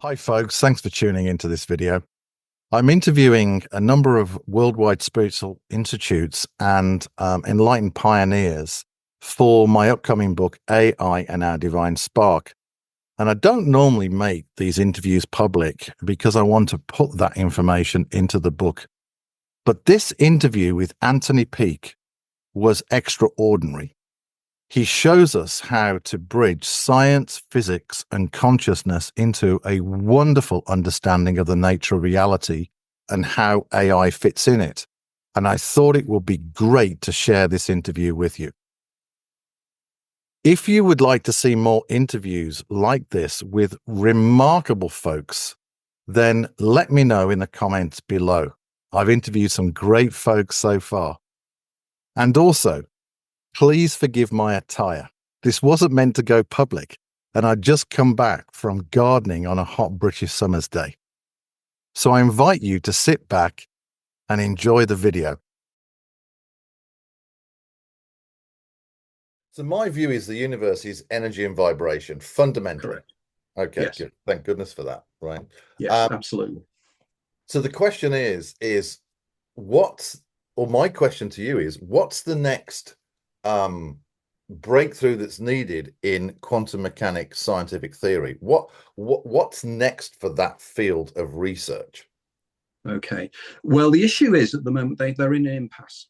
Hi folks, thanks for tuning into this video. I'm interviewing a number of worldwide spiritual institutes and enlightened pioneers for my upcoming book, AI and Our Divine Spark. And I don't normally make these interviews public because I want to put that information into the book. But this interview with Anthony Peake was extraordinary. He shows us how to bridge science, physics, and consciousness into a wonderful understanding of the nature of reality and how AI fits in it. And I thought it would be great to share this interview with you. If you would like to see more interviews like this with remarkable folks, then let me know in the comments below. I've interviewed some great folks so far. And also, please forgive my attire. This wasn't meant to go public, and I'd just come back from gardening on a hot British summer's day. So I invite you to sit back and enjoy the video. So my view is the universe is energy and vibration, fundamentally. Correct. Okay, yes. Good. Thank goodness for that, right? Yes, absolutely. So the question is my question to you is, what's the next breakthrough that's needed in quantum mechanics scientific theory? What's next for that field of research? Okay. Well, the issue is at the moment they're in an impasse,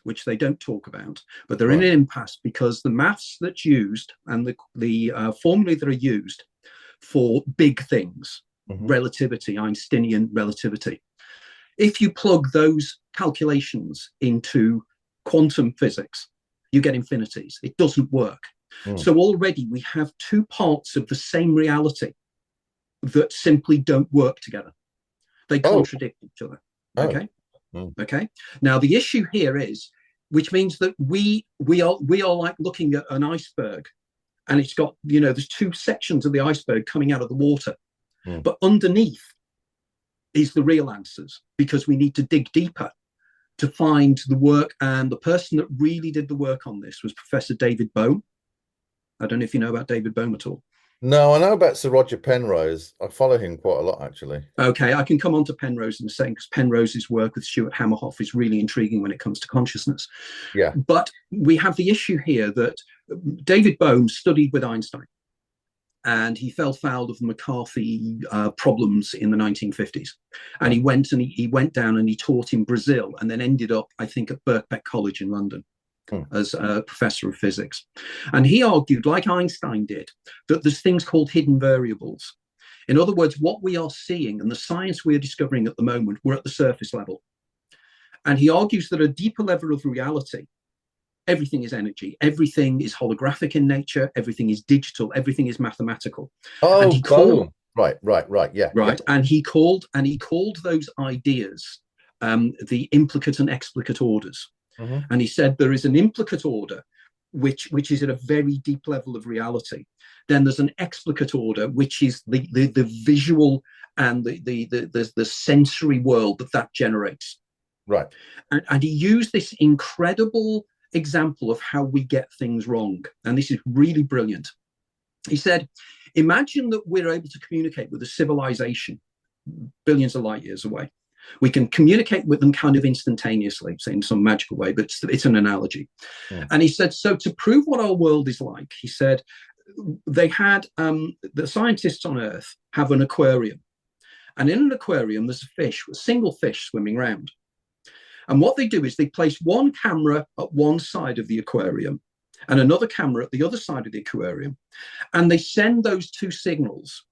which they don't talk about, but they're in an impasse because the maths that's used and the formulae that are used for big things, relativity, Einsteinian relativity, if you plug those calculations into quantum physics, you get infinities. It doesn't work. So already we have two parts of the same reality that simply don't work together. They contradict each other. Okay. Okay. Now the issue here is, which means that we are like looking at an iceberg, and it's got, there's two sections of the iceberg coming out of the water, but underneath is the real answers, because we need to dig deeper to find the work. And the person that really did the work on this was Professor David Bohm. I don't know if you know about David Bohm at all. No, I know about Sir Roger Penrose. I follow him quite a lot, actually. Okay, I can come on to Penrose in a second, because Penrose's work with Stuart Hamerhoff is really intriguing when it comes to consciousness. Yeah. But we have the issue here that David Bohm studied with Einstein, and he fell foul of the McCarthy problems in the 1950s. And he went down and he taught in Brazil, and then ended up, I think, at Birkbeck College in London as a professor of physics. And he argued, like Einstein did, that there's things called hidden variables. In other words, what we are seeing and the science we're discovering at the moment, we're at the surface level. And he argues that a deeper level of reality, everything is energy, everything is holographic in nature, everything is digital, everything is mathematical. Right. Yeah. Right. Yeah. And he called those ideas the implicate and explicate orders. And he said there is an implicate order which is at a very deep level of reality. Then there's an explicate order, which is the visual and the sensory world that generates. Right. And he used this incredible example of how we get things wrong. And this is really brilliant. He said, imagine that we're able to communicate with a civilization billions of light years away. We can communicate with them kind of instantaneously, in some magical way, but it's an analogy. And he said, so to prove what our world is like, he said, they had, the scientists on Earth have an aquarium. And in an aquarium, there's a single fish swimming around. And what they do is they place one camera at one side of the aquarium and another camera at the other side of the aquarium. And they send those two signals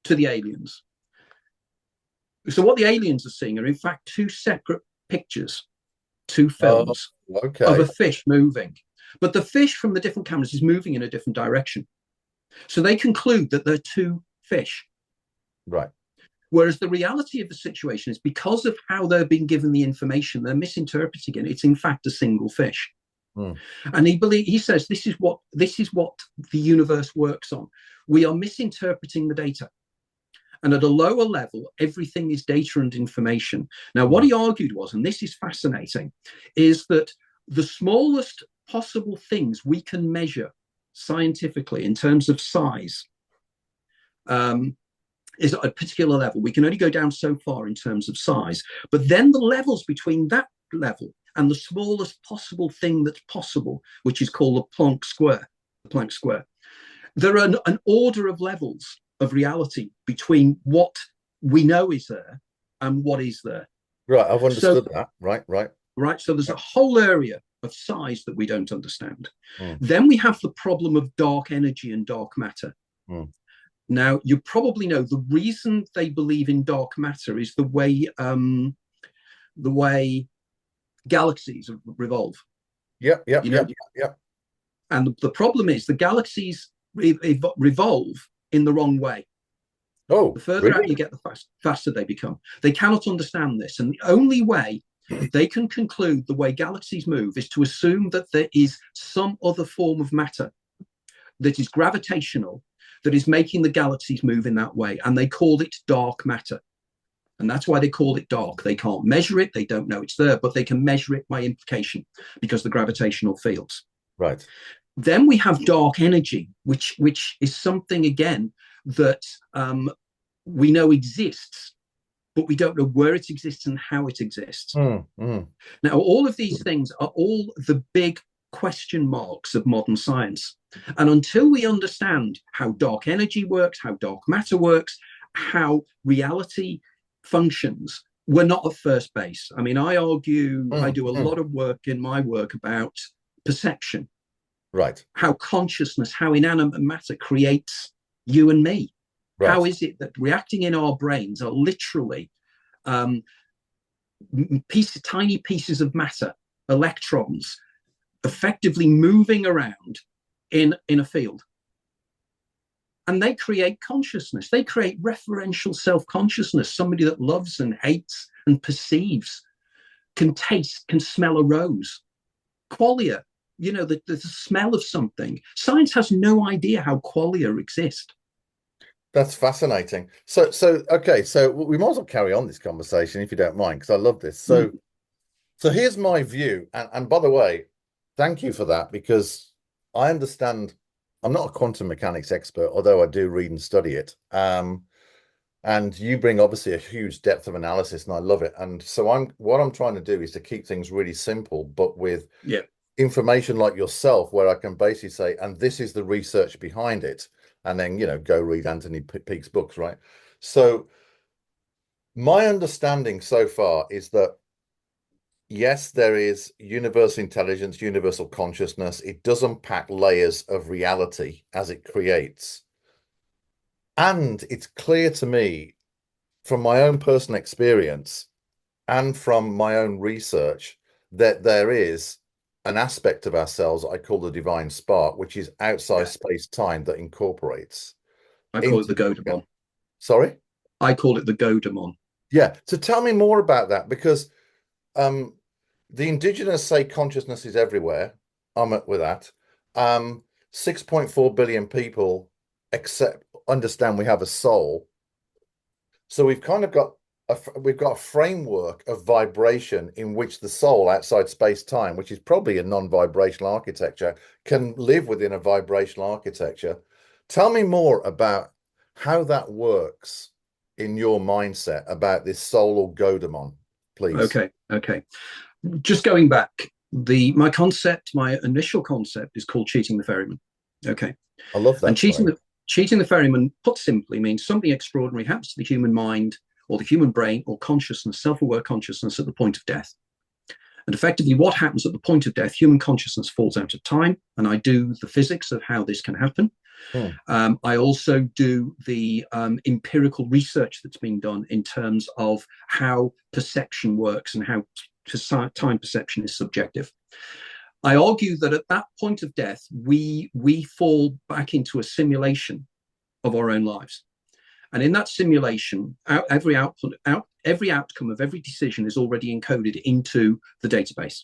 to the aliens. So what the aliens are seeing are, in fact, two separate pictures, two films of a fish moving. But the fish from the different cameras is moving in a different direction. So they conclude that they're two fish. Right. Whereas the reality of the situation is, because of how they're being given the information, they're misinterpreting it. It's in fact a single fish. And he says this is what the universe works on. We are misinterpreting the data. And at a lower level, everything is data and information. Now, what he argued was, and this is fascinating, is that the smallest possible things we can measure scientifically in terms of size is at a particular level. We can only go down so far in terms of size, but then the levels between that level and the smallest possible thing that's possible, which is called the Planck square, there are an order of levels of reality between what we know is there and what is there. Right, I've understood that. Right. So there's a whole area of size that we don't understand. Then we have the problem of dark energy and dark matter. Now, you probably know the reason they believe in dark matter is the way galaxies revolve. Yeah. And the problem is the galaxies revolve in the wrong way. Oh, the further out you get, the faster they become. They cannot understand this, and the only way they can conclude the way galaxies move is to assume that there is some other form of matter that is gravitational that is making the galaxies move in that way, and they call it dark matter. And that's why they call it dark. They can't measure it, they don't know it's there, but they can measure it by implication because the gravitational fields. Right. Then we have dark energy, which is something, again, that we know exists, but we don't know where it exists and how it exists. Now, all of these things are all the big question marks of modern science. And until we understand how dark energy works, how dark matter works, how reality functions, we're not at first base. I mean, I argue, I do a lot of work in my work about perception. Right. How consciousness, how inanimate matter creates you and me. Right. How is it that reacting in our brains are literally tiny pieces of matter, electrons, effectively moving around in a field? And they create consciousness. They create referential self-consciousness. Somebody that loves and hates and perceives, can taste, can smell a rose. Qualia, you know, the smell of something. Science has no idea how qualia exist. That's fascinating. So okay, so we might as well carry on this conversation if you don't mind, because I love this. So here's my view, and by the way, thank you for that, because I understand. I'm not a quantum mechanics expert, although I do read and study it. And you bring obviously a huge depth of analysis, and I love it. And so what I'm trying to do is to keep things really simple, but with information like yourself, where I can basically say, and this is the research behind it, and then, you know, go read Anthony Peake's books, right? So my understanding so far is that, yes, there is universal intelligence, universal consciousness. It does unpack layers of reality as it creates. And it's clear to me from my own personal experience and from my own research that there is an aspect of ourselves I call the divine spark, which is outside space-time that incorporates. I call it the Go Daemon. Sorry? I call it the Go Daemon. Yeah. So tell me more about that, because the indigenous say consciousness is everywhere. I'm up with that. 6.4 billion people understand we have a soul. So we've kind of got a framework of vibration in which the soul outside space-time, which is probably a non-vibrational architecture, can live within a vibrational architecture. Tell me more about how that works in your mindset about this soul or Go Daemon, please. Okay. Just going back, my initial concept is called cheating the ferryman. Okay. I love that. And cheating the ferryman, put simply, means something extraordinary happens to the human mind or the human brain or consciousness, self-aware consciousness, at the point of death. And effectively, what happens at the point of death, human consciousness falls out of time. And I do the physics of how this can happen. I also do the empirical research that's been done in terms of how perception works and how time perception is subjective. I argue that at that point of death, we fall back into a simulation of our own lives. And in that simulation, every outcome of every decision is already encoded into the database.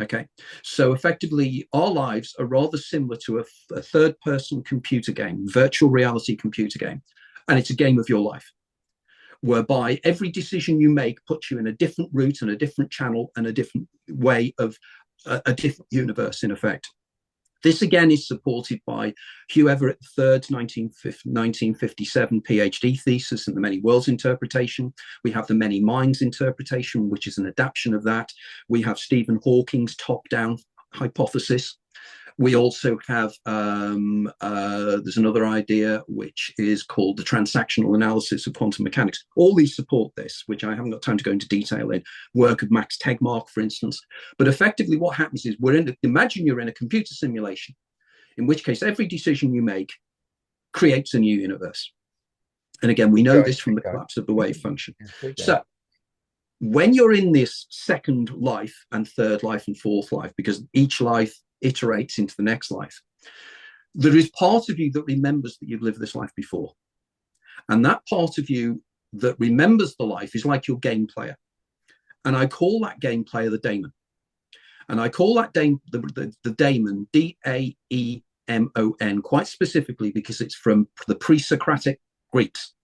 Okay, so effectively, our lives are rather similar to a third-person computer game, virtual reality computer game, and it's a game of your life, whereby every decision you make puts you in a different route and a different channel and a different way of a different universe, in effect. This again is supported by Hugh Everett III's 1957 PhD thesis and the many worlds interpretation. We have the many minds interpretation, which is an adaptation of that. We have Stephen Hawking's top-down hypothesis. We also have, there's another idea which is called the transactional analysis of quantum mechanics. All these support this, which I haven't got time to go into detail in, work of Max Tegmark, for instance. But effectively what happens is imagine you're in a computer simulation, in which case every decision you make creates a new universe. And again, we know this from the collapse of the wave function. So when you're in this second life and third life and fourth life, because each life iterates into the next life, there is part of you that remembers that you've lived this life before. And that part of you that remembers the life is like your game player. And I call that game player the daemon. And I call that the daemon, D-A-E-M-O-N, quite specifically because it's from the pre-Socratic Greeks.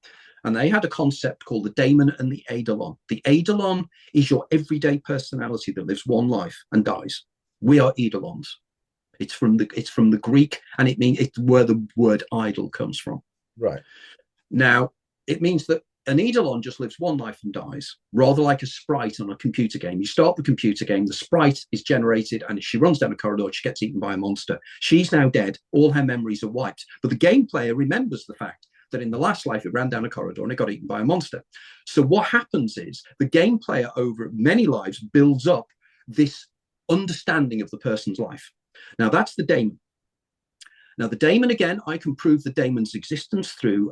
And they had a concept called the daemon and the eidolon. The eidolon is your everyday personality that lives one life and dies. We are eidolons. It's from the Greek, and it's where the word idol comes from. Right. Now, it means that an eidolon just lives one life and dies, rather like a sprite on a computer game. You start the computer game, the sprite is generated, and she runs down a corridor, she gets eaten by a monster. She's now dead, all her memories are wiped. But the game player remembers the fact that in the last life it ran down a corridor and it got eaten by a monster. So what happens is the game player over many lives builds up this understanding of the person's life. Now that's the daemon. Now the daemon, again, I can prove the daemon's existence through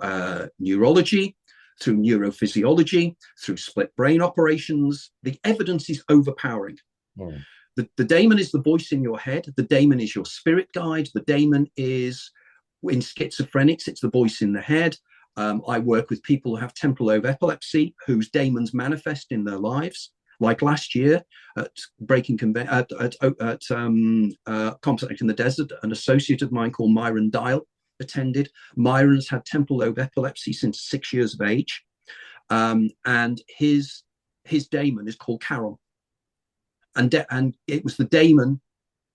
neurology, through neurophysiology, through split brain operations. The evidence is overpowering. Mm. The daemon is the voice in your head. The daemon is your spirit guide. The daemon is, in schizophrenics, it's the voice in the head. I work with people who have temporal lobe epilepsy, whose daemons manifest in their lives. Like last year at Breaking at Complex in the Desert, an associate of mine called Myron Dial attended. Myron's had temporal lobe epilepsy since 6 years of age, and his daemon is called Charon, and it was the daemon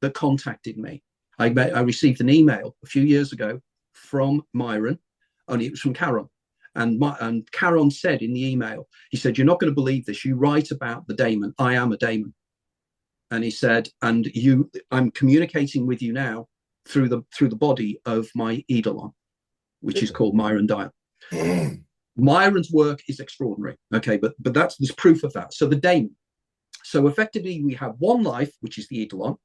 that contacted me. I received an email a few years ago from Myron, only it was from Charon. And Charon said in the email, he said, "You're not going to believe this. You write about the daemon. I am a daemon." And he said, "And I'm communicating with you now through the body of my eidolon, which is called Myron Dial." Myron's work is extraordinary. Okay, but there's proof of that. So the daemon. So effectively, we have one life, which is the eidolon.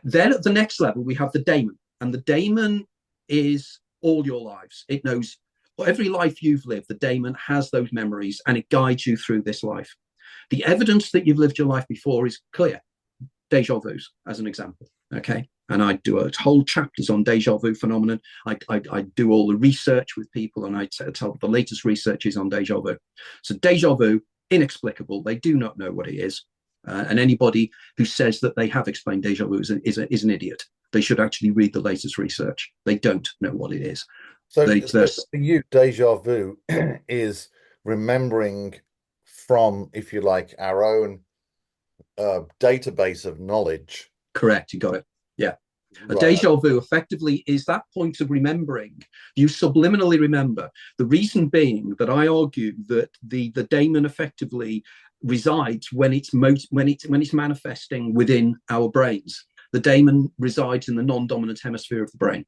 Then at the next level, we have the daemon, and the daemon is all your lives. It knows every life you've lived. The daemon has those memories, and it guides you through this life. The evidence that you've lived your life before is clear. Deja vus, as an example. Okay, and I do whole chapters on deja vu phenomenon. I do all the research with people, and I tell the latest research is on deja vu. So deja vu, inexplicable. They do not know what it is, and anybody who says that they have explained deja vu is an idiot. They should actually read the latest research. They don't know what it is. So for you, deja vu is remembering from, if you like, our own database of knowledge. Correct, you got it. Yeah. A deja vu effectively is that point of remembering. You subliminally remember. The reason being that I argue that the daemon effectively resides when it's manifesting within our brains. The daemon resides in the non-dominant hemisphere of the brain.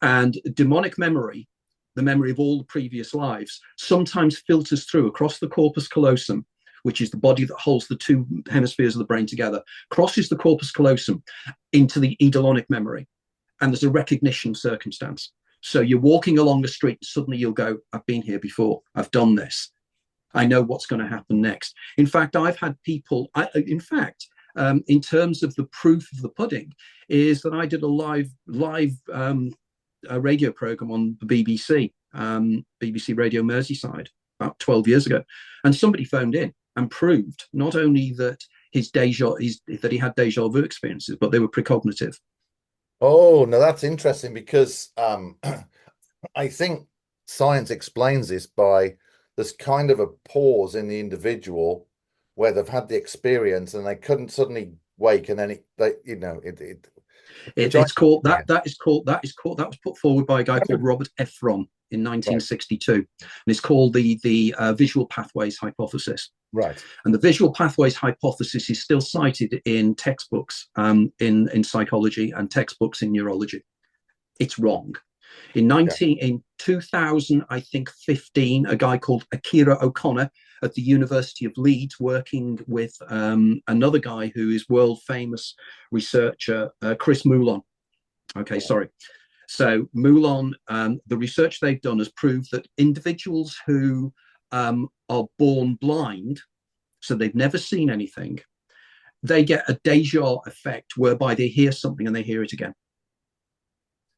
And demonic memory, the memory of all the previous lives, sometimes filters through across the corpus callosum, which is the body that holds the two hemispheres of the brain together, crosses the corpus callosum into the eidolonic memory. And there's a recognition circumstance. So you're walking along the street, and suddenly you'll go, "I've been here before. I've done this. I know what's going to happen next." In fact, I've had people, in terms of the proof of the pudding, is that I did a live a radio program on the BBC, BBC Radio Merseyside, about 12 years ago, and somebody phoned in and proved not only that that he had deja vu experiences, but they were precognitive. Oh, no, that's interesting because I think science explains this by there's kind of a pause in the individual where they've had the experience and they couldn't suddenly wake, and then It, it's called that. That is called. That is called. That was put forward by a guy called Robert Efron in 1962, and it's called the visual pathways hypothesis. Right. And the visual pathways hypothesis is still cited in textbooks in psychology and textbooks in neurology. It's wrong. In 2000, I think 15, a guy called Akira O'Connor at the University of Leeds, working with another guy who is world famous researcher, Chris Moulon. Okay, sorry. So Moulon, the research they've done has proved that individuals who are born blind, so they've never seen anything, they get a deja effect whereby they hear something and they hear it again.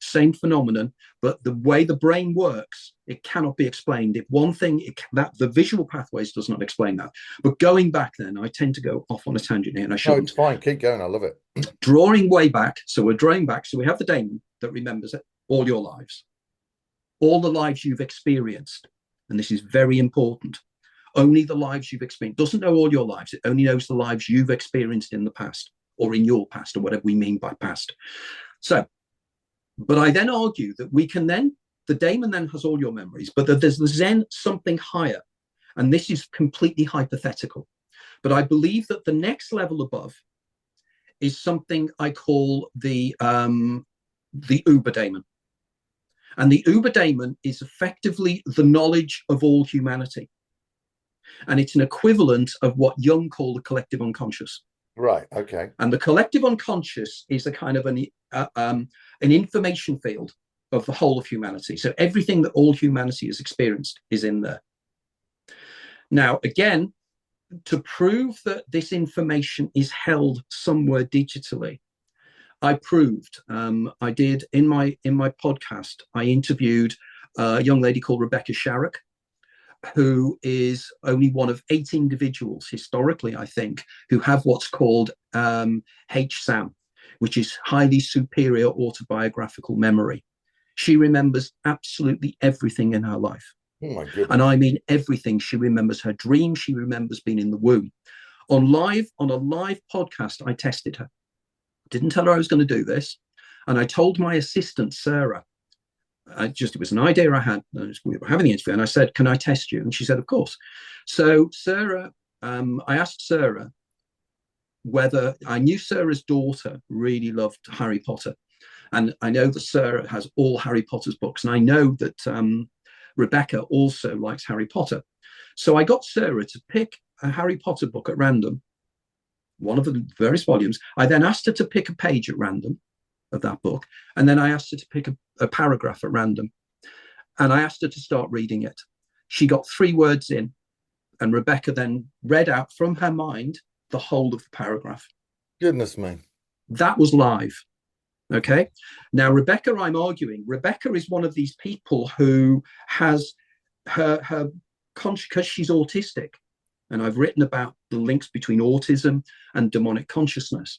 Same phenomenon, but the way the brain works, it cannot be explained. If one thing that the visual pathways does not explain that. But going back, then I tend to go off on a tangent here, and I shouldn't. No, it's fine. Keep going. I love it. Drawing way back, so we're drawing back. So we have the daemon that remembers it, all your lives, all the lives you've experienced, and this is very important. Only the lives you've experienced. Doesn't know all your lives. It only knows the lives you've experienced in the past, or in your past, or whatever we mean by past. So. But I then argue that we can then, the daemon then has all your memories, but that there's then something higher. And this is completely hypothetical. But I believe that the next level above is something I call the Uber Daemon. And the Uber Daemon is effectively the knowledge of all humanity. And it's an equivalent of what Jung called the collective unconscious. Right. Okay. And the collective unconscious is a kind of an information field of the whole of humanity. So everything that all humanity has experienced is in there. Now, again, to prove that this information is held somewhere digitally, I proved. I did in my podcast. I interviewed a young lady called Rebecca Sharrock, who is only one of 8 individuals historically, I think, who have what's called HSAM, which is highly superior autobiographical memory. She remembers absolutely everything in her life. Oh my goodness. And I mean everything. She remembers her dreams. She remembers being in the womb. On a live podcast, I tested her. Didn't tell her I was going to do this. And I told my assistant, Sarah, it was an idea I had. We were having the interview, and I said, "Can I test you?" And she said, "Of course." So Sarah, I asked Sarah whether I knew Sarah's daughter really loved Harry Potter, and I know that Sarah has all Harry Potter's books, and I know that Rebecca also likes Harry Potter. So I got Sarah to pick a Harry Potter book at random, one of the various volumes. I then asked her to pick a page at random of that book, and then I asked her to pick a paragraph at random, and I asked her to start reading it. She got 3 words in, and Rebecca then read out from her mind the whole of the paragraph. Goodness me. That was live. Okay. Now, Rebecca, I'm arguing, Rebecca is one of these people who has her because she's autistic, and I've written about the links between autism and demonic consciousness,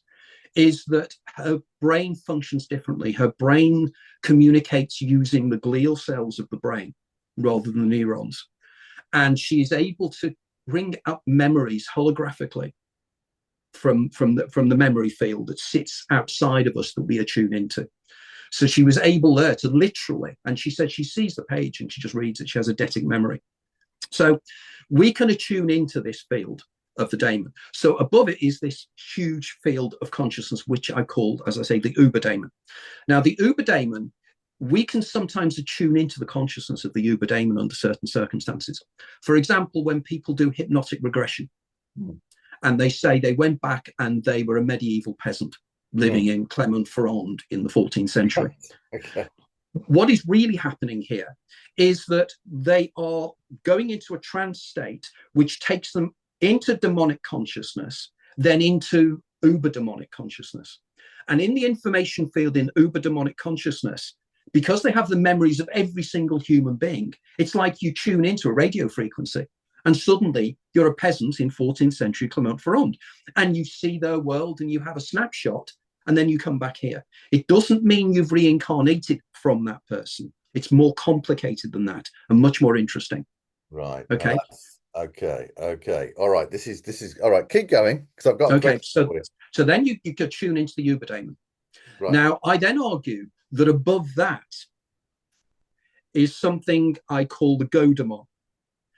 is that her brain functions differently. Her brain communicates using the glial cells of the brain rather than the neurons. And she's able to bring up memories holographically from the memory field that sits outside of us that we attune into. So she was able there to literally, and she said she sees the page and she just reads it. She has eidetic memory. So we can attune into this field of the daemon. So above it is this huge field of consciousness, which I called, as I say, the Uber Daemon. Now, the Uber Daemon, we can sometimes attune into the consciousness of the Uber Daemon under certain circumstances. For example, when people do hypnotic regression, and they say they went back and they were a medieval peasant living in Clermont-Ferrand in the 14th century. Okay. What is really happening here is that they are going into a trance state which takes them into demonic consciousness, then into uber demonic consciousness. And in the information field in uber demonic consciousness, because they have the memories of every single human being, it's like you tune into a radio frequency and suddenly you're a peasant in 14th century Clermont-Ferrand, and you see their world and you have a snapshot, and then you come back here. It doesn't mean you've reincarnated from that person. It's more complicated than that and much more interesting. Right. Okay. Okay. All right. This is all right. Keep going, because I've got okay. So then you could tune into the Uber Daemon. Right. Now, I then argue that above that is something I call the Go Daemon.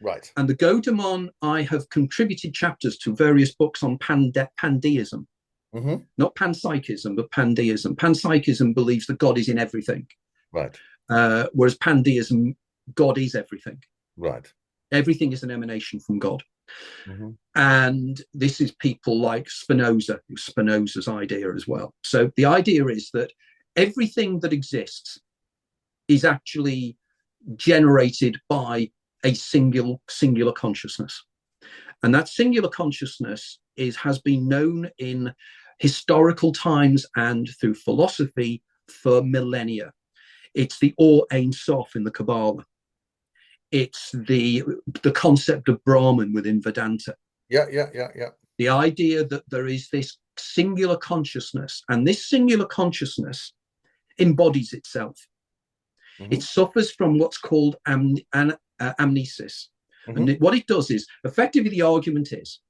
Right. And the Go Daemon, I have contributed chapters to various books on pandeism. Not panpsychism, but pandeism. Panpsychism believes that God is in everything. Right. Whereas pandeism, God is everything. Right. Everything is an emanation from God. And this is people like Spinoza, Spinoza's idea as well. So the idea is that everything that exists is actually generated by a singular consciousness. And that singular consciousness has been known in historical times and through philosophy for millennia. It's the Or Ein Sof in the Kabbalah. It's the concept of Brahman within Vedanta. Yeah. The idea that there is this singular consciousness, and this singular consciousness embodies itself. It suffers from what's called amnesis. And what it does is, effectively, the argument is,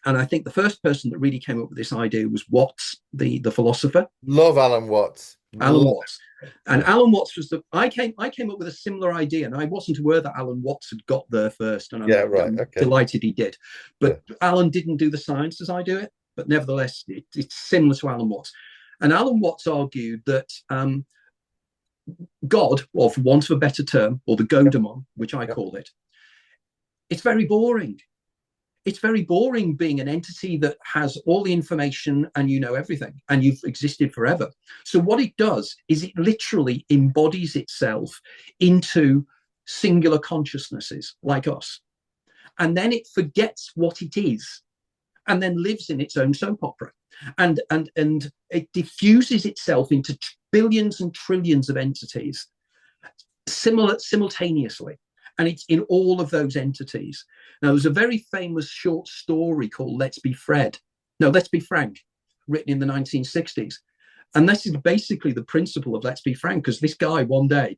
and I think the first person that really came up with this idea was Watts, the philosopher. Love Alan Watts. Alan Watts. And Alan Watts was I came up with a similar idea, and I wasn't aware that Alan Watts had got there first, and I'm delighted he did. But Alan didn't do the science as I do it, but nevertheless, it's similar to Alan Watts. And Alan Watts argued that God, or for want of a better term, or the Go Daemon, which I call it, it's very boring. It's very boring being an entity that has all the information and you know everything and you've existed forever. So what it does is it literally embodies itself into singular consciousnesses like us. And then it forgets what it is and then lives in its own soap opera. And it diffuses itself into billions and trillions of entities simultaneously. And it's in all of those entities. Now, there's a very famous short story called Let's Be Frank, written in the 1960s. And this is basically the principle of Let's Be Frank, because this guy one day,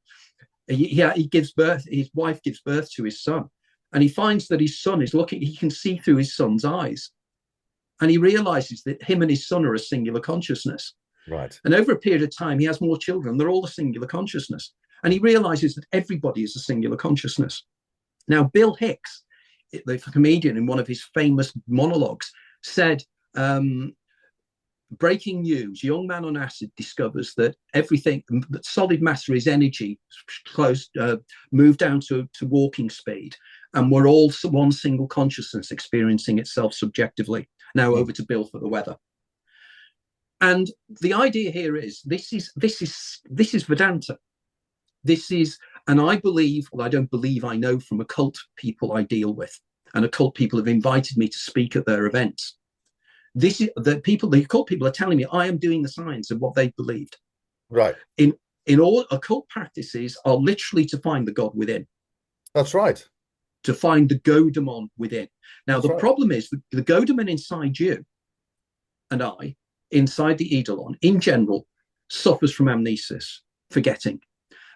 he gives birth, his wife gives birth to his son, and he finds that his son is looking, he can see through his son's eyes. And he realizes that him and his son are a singular consciousness. Right. And over a period of time, he has more children. They're all a singular consciousness. And he realizes that everybody is a singular consciousness. Now, Bill Hicks, the comedian, in one of his famous monologues, said, breaking news, young man on acid discovers that everything, that solid matter is energy, moved down to walking speed. And we're all one single consciousness experiencing itself subjectively. Now over to Bill for the weather. And the idea here is this is Vedanta. This is, and I believe, well, I don't believe, I know from occult people I deal with, and occult people have invited me to speak at their events. This is the occult people are telling me I am doing the science of what they believed. Right. In all occult practices are literally to find the God within. That's right. To find the Go Daemon within. Now, the problem is the Go Daemon inside you and I, inside the Eidolon, in general, suffers from amnesis, forgetting.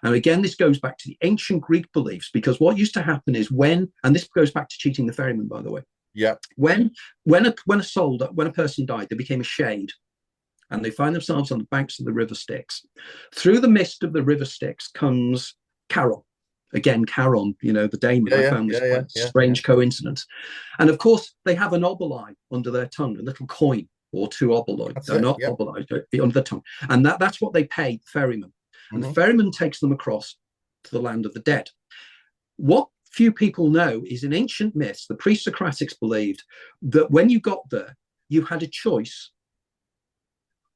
And again, this goes back to the ancient Greek beliefs, because what used to happen is and this goes back to cheating the ferryman, by the way. Yeah. When a person died, they became a shade, and they find themselves on the banks of the river Styx. Through the mist of the river Styx comes Charon. Again, Charon, the daemon. I found this strange coincidence. And of course, they have an oboli under their tongue, a little coin or two oboli, oboli under the tongue. And that's what they pay the ferryman. And the ferryman takes them across to the land of the dead. What few people know is in ancient myths, the pre-Socratics believed that when you got there, you had a choice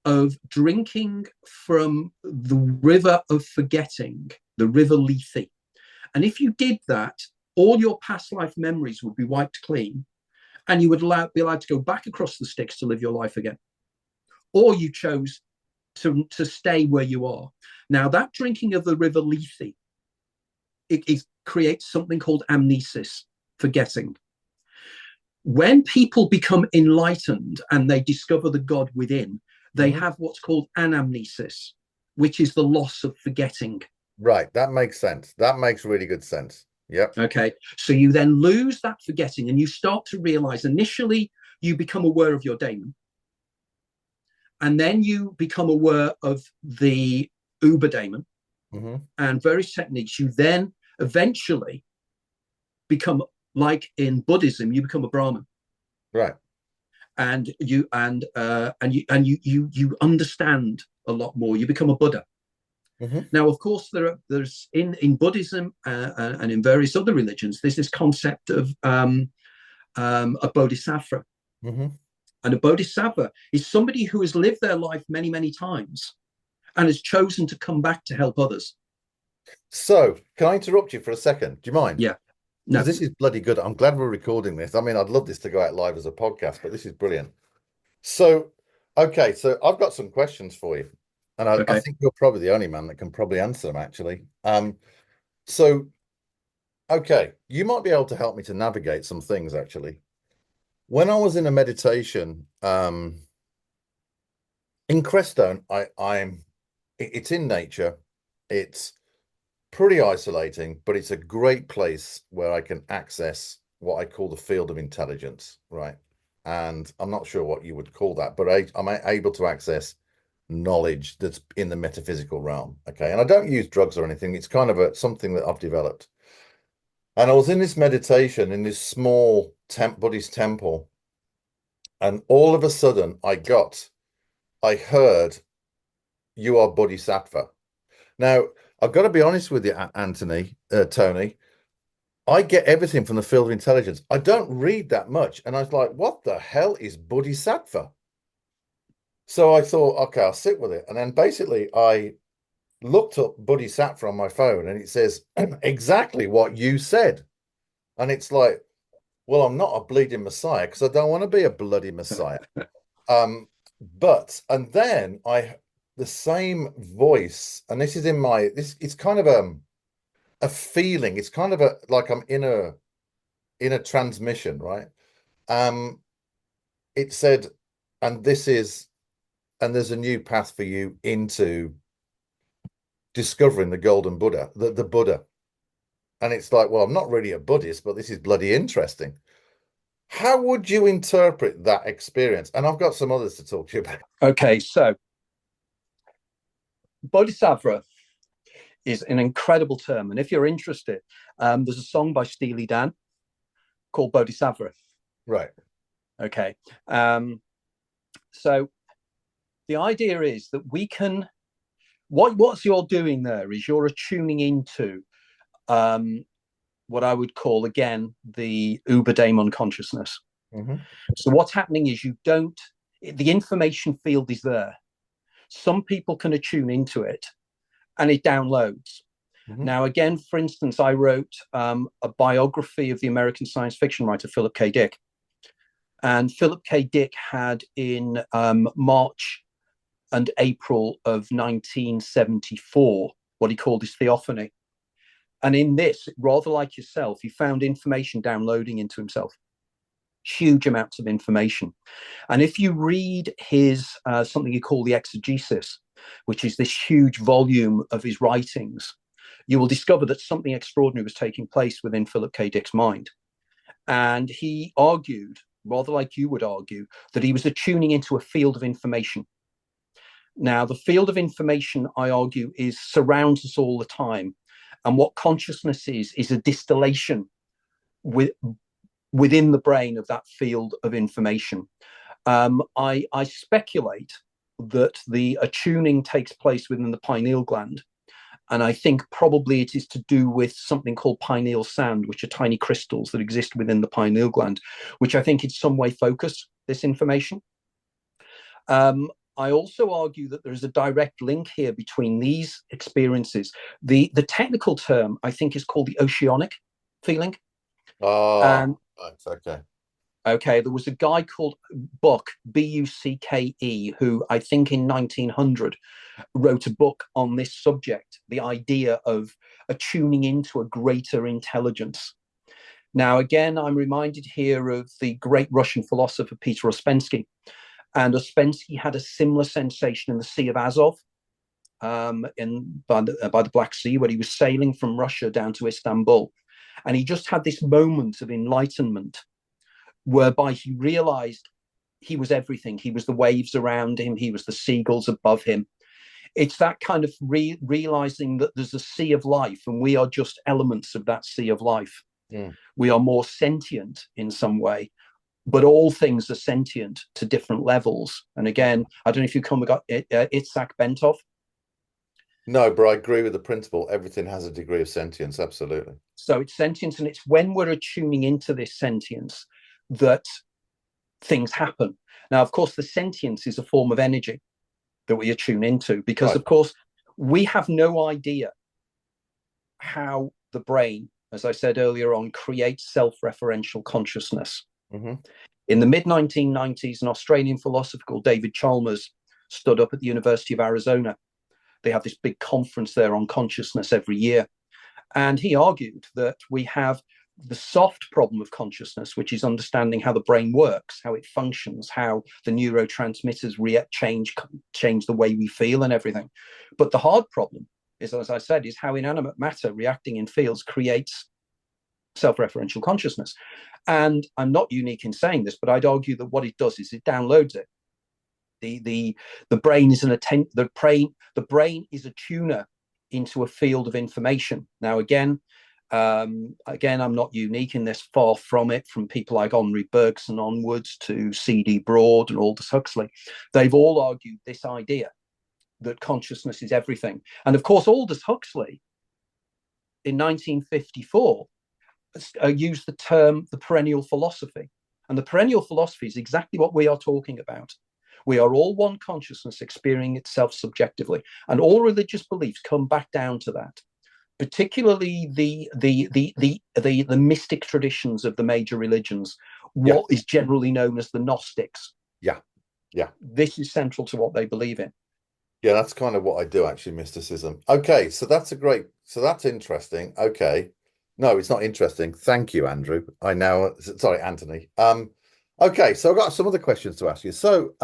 of drinking from the river of forgetting, the river Lethe. And if you did that, all your past life memories would be wiped clean, and you would be allowed to go back across the Styx to live your life again. Or you chose to stay where you are. Now, that drinking of the river Lethe, it creates something called amnesis, forgetting. When people become enlightened and they discover the God within, they have what's called anamnesis, which is the loss of forgetting. Right. That makes sense. That makes really good sense. Yep. Okay. So you then lose that forgetting and you start to realize initially you become aware of your daemon. And then you become aware of the Uber Daemon and various techniques. You then eventually become, like in Buddhism, you become a Brahmin. Right. And you understand a lot more. You become a Buddha. Now, of course, there's in Buddhism and in various other religions, there's this concept of a bodhisattva. And a bodhisattva is somebody who has lived their life many, many times and has chosen to come back to help others. So, can I interrupt you for a second? Do you mind? Yeah. No. This is bloody good. I'm glad we're recording this. I mean, I'd love this to go out live as a podcast, but this is brilliant. So, okay, so I've got some questions for you. And I think you're probably the only man that can probably answer them, actually. So, okay, you might be able to help me to navigate some things, actually. When I was in a meditation, in Crestone, it's in nature. It's pretty isolating, but it's a great place where I can access what I call the field of intelligence, right? And I'm not sure what you would call that, but I'm able to access knowledge that's in the metaphysical realm, okay? And I don't use drugs or anything. It's kind of something that I've developed. And I was in this meditation in this small Buddhist temple, and all of a sudden I heard, "You are Bodhisattva." Now, I've got to be honest with you, Tony. I get everything from the field of intelligence. I don't read that much. And I was like, what the hell is Bodhisattva? So I thought, okay, I'll sit with it. And then basically I looked up Bodhisattva on my phone and it says exactly what you said. And it's like, well, I'm not a bleeding messiah because I don't want to be a bloody messiah. And then the same voice, and this is it's kind of a feeling. It's kind of like I'm in a transmission, right? It said, and there's a new path for you into discovering the golden Buddha, the Buddha. And it's like, well, I'm not really a Buddhist, but this is bloody interesting. How would you interpret that experience? And I've got some others to talk to you about. Okay, so Bodhisattva is an incredible term. And if you're interested, there's a song by Steely Dan called Bodhisattva. Right. Okay. So the idea is that we can, what you're doing there is you're attuning into what I would call, again, the Uber Daemon consciousness. So what's happening is the information field is there. Some people can attune into it and it downloads. Now, again, for instance, I wrote a biography of the American science fiction writer Philip K. Dick. And Philip K. Dick had in March and April of 1974 what he called his theophany. And in this, rather like yourself, he found information downloading into himself. Huge amounts of information. And if you read his something he called the exegesis, which is this huge volume of his writings, you will discover that something extraordinary was taking place within Philip K. Dick's mind. And he argued, rather like you would argue, that he was attuning into a field of information. Now, the field of information, I argue, surrounds us all the time. And what consciousness is a distillation within the brain of that field of information. I speculate that the attuning takes place within the pineal gland. And I think probably it is to do with something called pineal sand, which are tiny crystals that exist within the pineal gland, which I think in some way focus this information. I also argue that there is a direct link here between these experiences. The technical term, I think, is called the oceanic feeling. That's okay. Okay, there was a guy called Buck, Bucke, who I think in 1900 wrote a book on this subject, the idea of attuning into a greater intelligence. Now, again, I'm reminded here of the great Russian philosopher Peter Ouspensky. And Ouspensky had a similar sensation in the Sea of Azov, by the Black Sea, where he was sailing from Russia down to Istanbul. And he just had this moment of enlightenment whereby he realized he was everything. He was the waves around him. He was the seagulls above him. It's that kind of realizing that there's a sea of life and we are just elements of that sea of life. Mm. We are more sentient in some way, but all things are sentient to different levels. And again, I don't know if you come got Itzhak Bentov. No, but I agree with the principle. Everything has a degree of sentience. Absolutely. So it's sentience, and it's when we're attuning into this sentience that things happen. Now, of course, the sentience is a form of energy that we attune into, because, of course, we have no idea how the brain, as I said earlier on, creates self-referential consciousness. Mm-hmm. In the mid-1990s, an Australian philosopher called David Chalmers stood up at the University of Arizona. They have this big conference there on consciousness every year. And he argued that we have the soft problem of consciousness, which is understanding how the brain works, how it functions, how the neurotransmitters change the way we feel and everything. But the hard problem is, as I said, is how inanimate matter reacting in fields creates self-referential consciousness. And I'm not unique in saying this, but I'd argue that what it does is it downloads it. The brain is the brain is a tuner into a field of information. Now, again, I'm not unique in this, far from it, from people like Henri Bergson onwards to C.D. Broad and Aldous Huxley. They've all argued this idea that consciousness is everything. And of course, Aldous Huxley in 1954 used the term the perennial philosophy. And the perennial philosophy is exactly what we are talking about. We are all one consciousness experiencing itself subjectively. And all religious beliefs come back down to that, particularly the mystic traditions of the major religions, what is generally known as the Gnostics. Yeah. This is central to what they believe in. Yeah, that's kind of what I do, actually, mysticism. Okay, so that's interesting. Okay. No, it's not interesting. Thank you, Andrew. Sorry, Anthony. Okay, so I've got some other questions to ask you. So,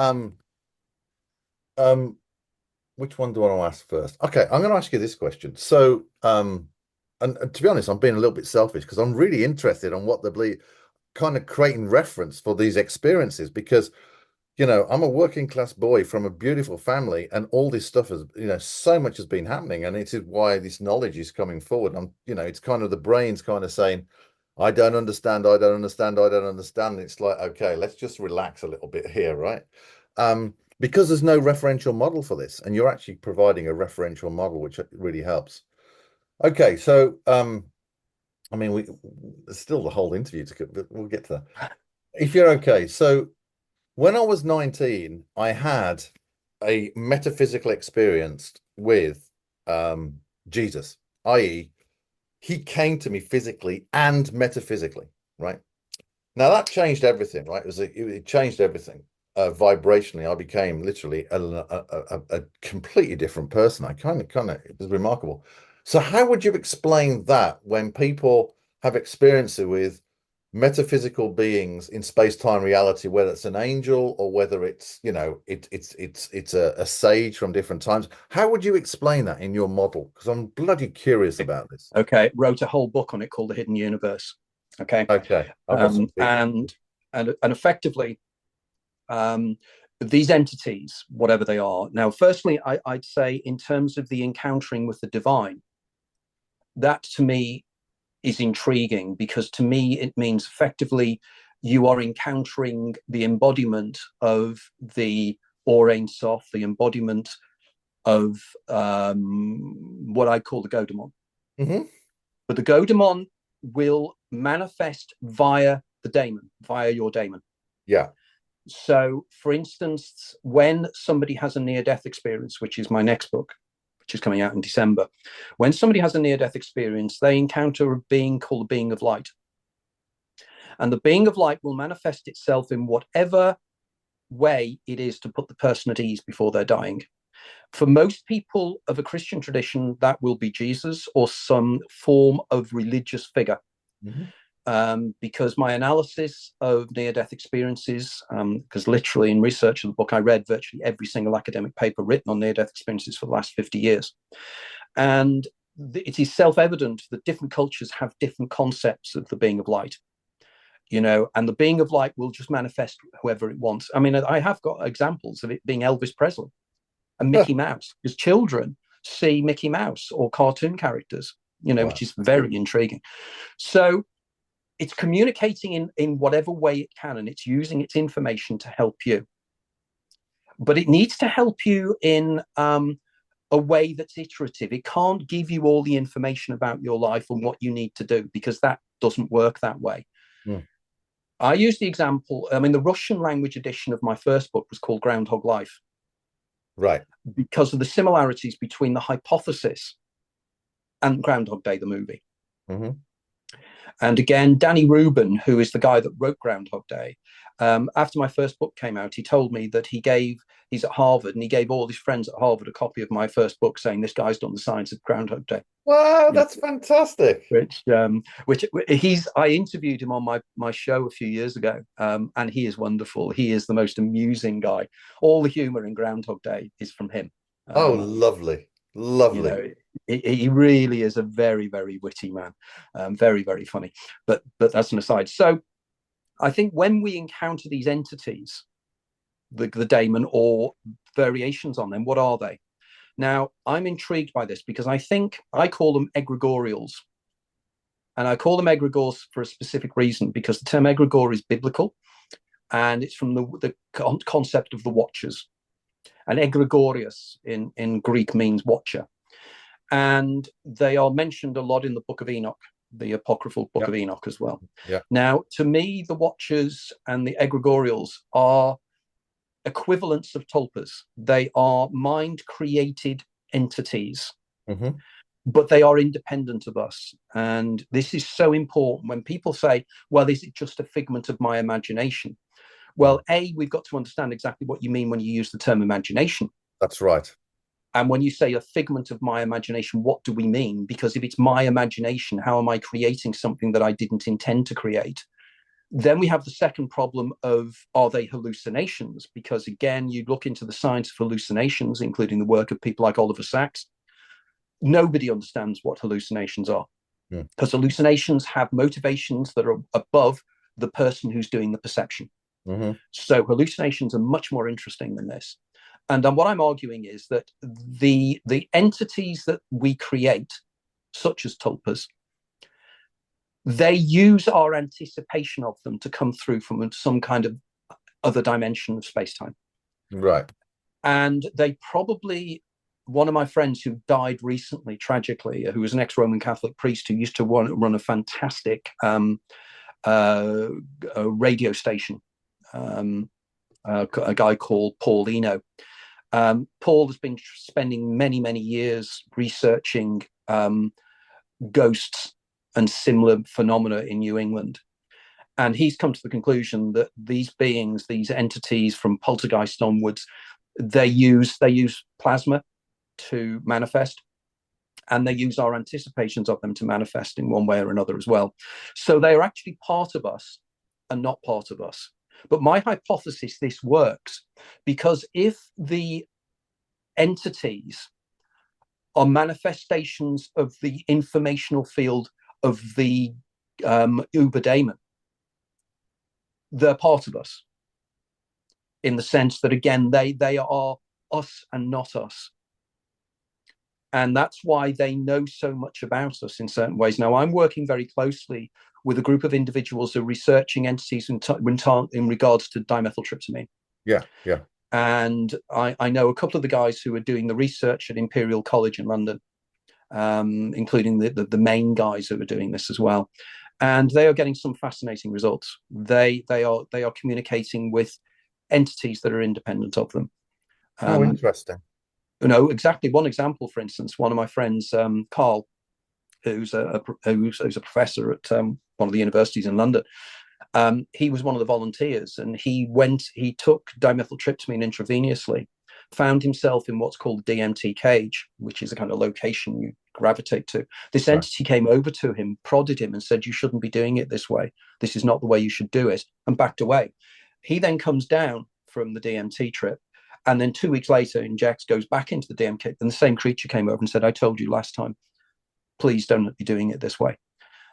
which one do I want to ask first? Okay, I'm going to ask you this question. So, and to be honest, I'm being a little bit selfish because I'm really interested on what they believe, kind of creating reference for these experiences, because I'm a working class boy from a beautiful family, and all this stuff has, so much has been happening, and it is why this knowledge is coming forward. It's kind of the brain's kind of saying, I don't understand, I don't understand, I don't understand. It's like, okay, let's just relax a little bit here, right? Because there's no referential model for this, and you're actually providing a referential model, which really helps. Okay, so there's still the whole interview but we'll get to that. If you're okay, so when I was 19, I had a metaphysical experience with Jesus, i.e., he came to me physically and metaphysically, right? Now that changed everything, right? It changed everything. Vibrationally, I became literally a completely different person. It was remarkable. So how would you explain that when people have experience with metaphysical beings in space-time reality, whether it's an angel or whether it's it's a sage from different times? How would you explain that in your model? Because I'm bloody curious about this. Okay, wrote a whole book on it called The Hidden Universe. Okay. And effectively, these entities, whatever they are. Now, firstly, I'd say in terms of the encountering with the divine, that to me is intriguing, because to me it means effectively you are encountering the embodiment of the Or Ein Sof, the embodiment of what I call the Godemon. Mm-hmm. But the Godemon will manifest via the daemon, via your daemon. Yeah. So, for instance, when somebody has a near-death experience, which is my next book, which is coming out in December, when somebody has a near-death experience, they encounter a being called the being of light. And the being of light will manifest itself in whatever way it is to put the person at ease before they're dying. For most people of a Christian tradition, that will be Jesus or some form of religious figure. Mm-hmm. Because my analysis of near-death experiences, because literally in research of the book, I read virtually every single academic paper written on near-death experiences for the last 50 years. And it is self-evident that different cultures have different concepts of the being of light. and the being of light will just manifest whoever it wants. I mean, I have got examples of it being Elvis Presley and Mickey Mouse, because children see Mickey Mouse or cartoon characters, Wow. which is very intriguing. So it's communicating in whatever way it can, and it's using its information to help you. But it needs to help you in a way that's iterative. It can't give you all the information about your life and what you need to do, because that doesn't work that way. I use the example, the Russian language edition of my first book was called Groundhog Life. Right. Because of the similarities between the hypothesis and Groundhog Day, the movie. And again, Danny Rubin, who is the guy that wrote Groundhog Day, after my first book came out, he told me that he's at Harvard, and he gave all his friends at Harvard a copy of my first book saying, this guy's done the science of Groundhog Day. Wow, that's fantastic. I interviewed him on my show a few years ago, and he is wonderful. He is the most amusing guy. All the humor in Groundhog Day is from him. Lovely. He really is a very, very witty man, very, very funny. But that's an aside. So I think when we encounter these entities, the daemon or variations on them, what are they? Now, I'm intrigued by this because I call them egregorials. And I call them egregores for a specific reason, because the term egregore is biblical, and it's from the concept of the watchers. And egregorius in Greek means watcher. And they are mentioned a lot in the Book of Enoch, the apocryphal Book of Enoch as well. Now, to me, the watchers and the egregorials are equivalents of tulpas. They are mind-created entities, but they are independent of us. And this is so important when people say, well, is it just a figment of my imagination? Well, we've got to understand exactly what you mean when you use the term imagination. That's right. And when you say a figment of my imagination, what do we mean? Because if it's my imagination, how am I creating something that I didn't intend to create? Then we have the second problem of, are they hallucinations? Because again, you look into the science of hallucinations, including the work of people like Oliver Sacks. Nobody understands what hallucinations are, because hallucinations have motivations that are above the person who's doing the perception. So hallucinations are much more interesting than this. And what I'm arguing is that the entities that we create, such as tulpas, they use our anticipation of them to come through from some kind of other dimension of space-time. Right. And they probably, one of my friends who died recently, tragically, who was an ex-Roman Catholic priest who used to run a fantastic radio station, a guy called Paul Eno. Paul has been spending many, many years researching ghosts and similar phenomena in New England. And he's come to the conclusion that these beings, these entities from poltergeist onwards, they use plasma to manifest, and they use our anticipations of them to manifest in one way or another as well. So they are actually part of us and not part of us. But my hypothesis, this works because if the entities are manifestations of the informational field of the Uber Daemon, they're part of us in the sense that, again, they are us and not us. And that's why they know so much about us in certain ways. Now, I'm working very closely with a group of individuals who are researching entities in regards to dimethyltryptamine. Yeah. And I know a couple of the guys who are doing the research at Imperial College in London, including the main guys who are doing this as well. And they are getting some fascinating results. They are communicating with entities that are independent of them. Interesting. Exactly. One example, for instance, one of my friends, Carl, who's a professor at one of the universities in London, he was one of the volunteers, and he took dimethyltryptamine intravenously, found himself in what's called the DMT cage, which is a kind of location you gravitate to. This entity came over to him, prodded him, and said, "You shouldn't be doing it this way. This is not the way you should do it," and backed away. He then comes down from the DMT trip, and then 2 weeks later injects, goes back into the DMT, and the same creature came over and said, "I told you last time, please don't be doing it this way."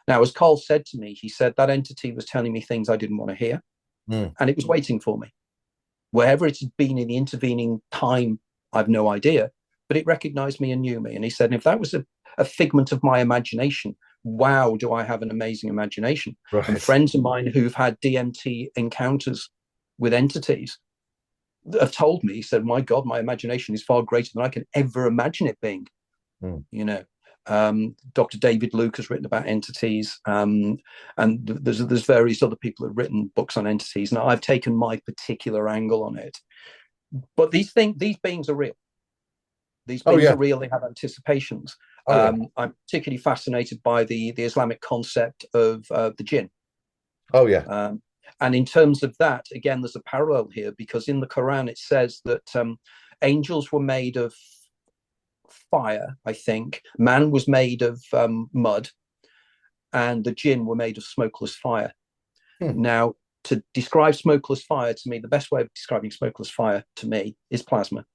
Now, as Carl said to me, he said that entity was telling me things I didn't want to hear, and it was waiting for me. Wherever it's been in the intervening time, I've no idea, but it recognized me and knew me. And he said, if that was a figment of my imagination, wow, do I have an amazing imagination. Right. And friends of mine who've had DMT encounters with entities have told me, he said, my God, my imagination is far greater than I can ever imagine it being. You know, Dr. David Luke has written about entities, and there's various other people who've written books on entities. Now, I've taken my particular angle on it, but these beings are real. These beings are real. They have anticipations. I'm particularly fascinated by the Islamic concept of the jinn. And in terms of that, again, there's a parallel here, because in the Quran it says that angels were made of fire, I think. Man was made of mud, and the jinn were made of smokeless fire. Now, to describe smokeless fire to me, the best way of describing smokeless fire to me is plasma.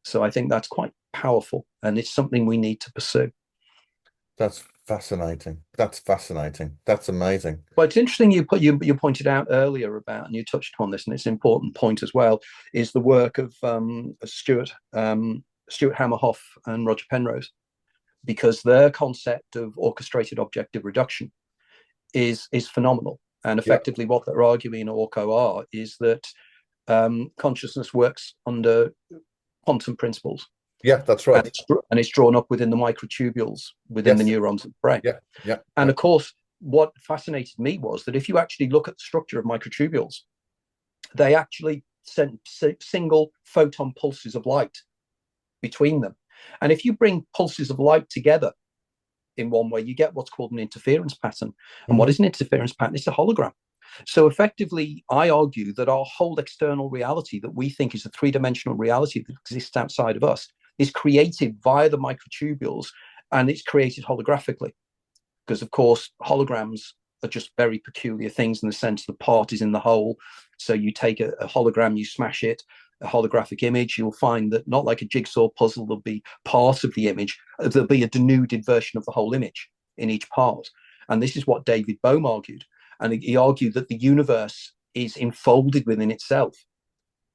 So I think that's quite powerful, and it's something we need to pursue. That's fascinating. That's fascinating. That's amazing. Well, it's interesting you pointed out earlier about, and you touched upon this, and it's an important point as well, is the work of Stuart Hammerhoff and Roger Penrose, because their concept of orchestrated objective reduction is phenomenal. And effectively what they're arguing in ORCO is that consciousness works under quantum principles. Yeah, that's right. And it's drawn up within the microtubules within the neurons of the brain. And of course, what fascinated me was that if you actually look at the structure of microtubules, they actually send single photon pulses of light between them. And if you bring pulses of light together in one way, you get what's called an interference pattern. And what is an interference pattern? It's a hologram. So effectively, I argue that our whole external reality that we think is a three-dimensional reality that exists outside of us is created via the microtubules, and it's created holographically. Because, of course, holograms are just very peculiar things in the sense the part is in the whole. So you take a hologram, you smash it, a holographic image, you'll find that, not like a jigsaw puzzle, there'll be part of the image, there'll be a denuded version of the whole image in each part. And this is what David Bohm argued. And he argued that the universe is enfolded within itself.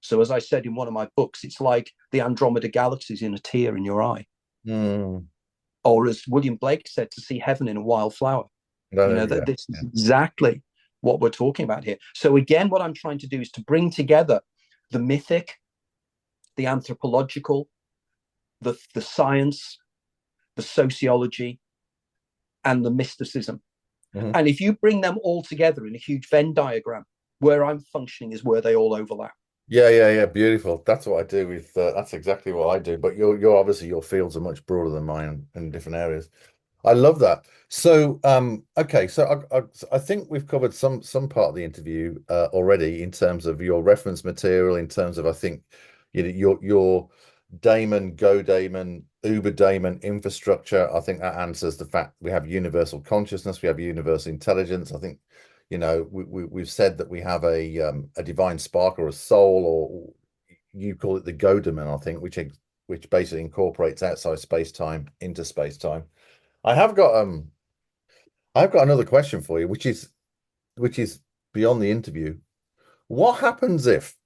So as I said in one of my books, it's like the Andromeda Galaxies in a tear in your eye. Or as William Blake said, to see heaven in a wildflower. This is exactly what we're talking about here. So again, what I'm trying to do is to bring together the mythic, the anthropological, the science, the sociology, and the mysticism. And if you bring them all together in a huge Venn diagram, where I'm functioning is where they all overlap. Beautiful. That's what I do with. That's exactly what I do. But you're obviously, your fields are much broader than mine in different areas. I love that. So, okay. So I think we've covered some part of the interview already in terms of your reference material, in terms of, I think, your Daemon, Go Daemon, Uber Daemon infrastructure. I think that answers the fact we have universal consciousness, we have universal intelligence. I think, we've said that we have a divine spark or a soul, or you call it the Go Daemon, I think, which basically incorporates outside space-time into space-time. I've got another question for you, which is beyond the interview. What happens if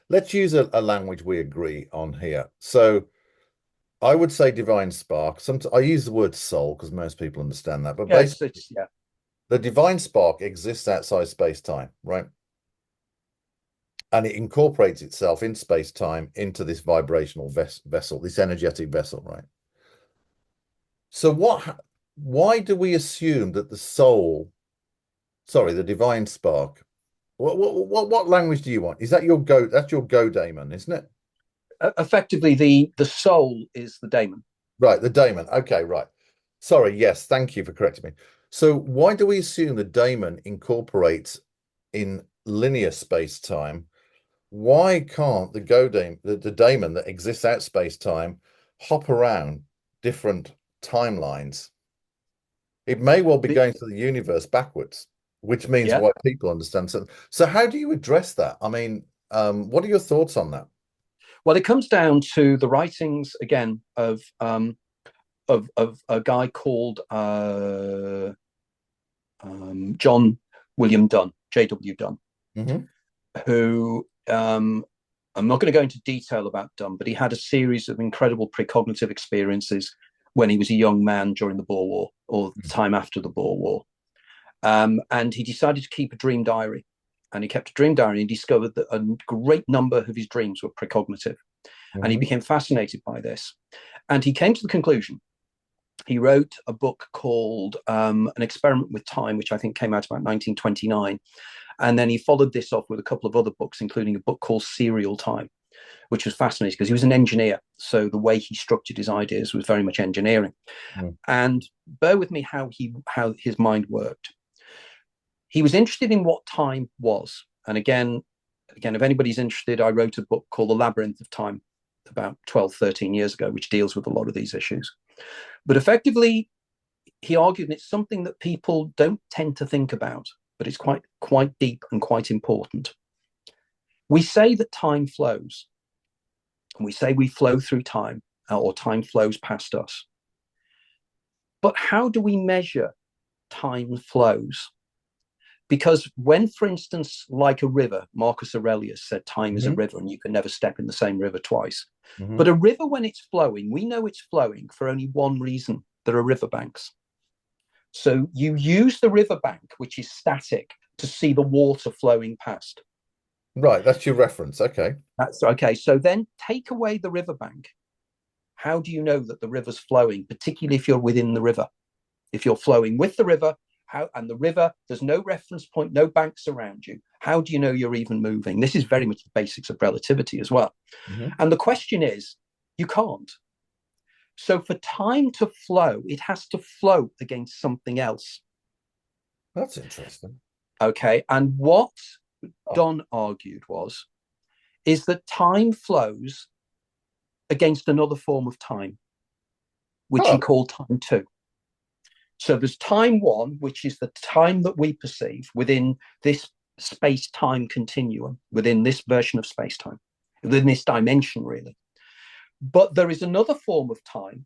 let's use a language we agree on here. So I would say divine spark. I use the word soul because most people understand that, but basically, the divine spark exists outside space-time, right? And it incorporates itself in space-time into this vibrational vessel, this energetic vessel, right? So why do we assume that the divine spark, what language do you want? Is that that's your Go Daemon, isn't it? Effectively, the soul is the daemon. Right, the daemon. Okay, right. Sorry, yes, thank you for correcting me. So why do we assume the daemon incorporates in linear space-time? Why can't the daemon that exists out space-time hop around different timelines? It may well be going through the universe backwards, which means why people understand. So how do you address that? I mean, what are your thoughts on that? Well, it comes down to the writings, again, of of a guy called John William Dunn, J.W. Dunn, who I'm not going to go into detail about Dunn, but he had a series of incredible precognitive experiences when he was a young man during the Boer War or the time after the Boer War. And he decided to keep a dream diary. And he kept a dream diary and discovered that a great number of his dreams were precognitive. And he became fascinated by this. And he came to the conclusion. He wrote a book called An Experiment with Time, which I think came out about 1929. And then he followed this off with a couple of other books, including a book called Serial Time, which was fascinating because he was an engineer. So the way he structured his ideas was very much engineering. And bear with me how his mind worked. He was interested in what time was. And again, if anybody's interested, I wrote a book called The Labyrinth of Time about 12, 13 years ago, which deals with a lot of these issues. But effectively, he argued, and it's something that people don't tend to think about, but it's quite deep and quite important. We say that time flows, and we say we flow through time, or time flows past us. But how do we measure time flows? Because when, for instance, like a river, Marcus Aurelius said time is a river and you can never step in the same river twice. But a river, when it's flowing, we know it's flowing for only one reason. There are riverbanks. So you use the riverbank, which is static, to see the water flowing past. Right, that's your reference. Okay. That's okay. So then take away the riverbank. How do you know that the river's flowing, particularly if you're within the river? If you're flowing with the river, and the river, there's no reference point, no banks around you. How do you know you're even moving? This is very much the basics of relativity as well. And the question is, you can't. So for time to flow, it has to flow against something else. That's interesting. Okay. And what Don argued is that time flows against another form of time, which he called time two. So there's time one, which is the time that we perceive within this space-time continuum, within this version of space-time, within this dimension, really. But there is another form of time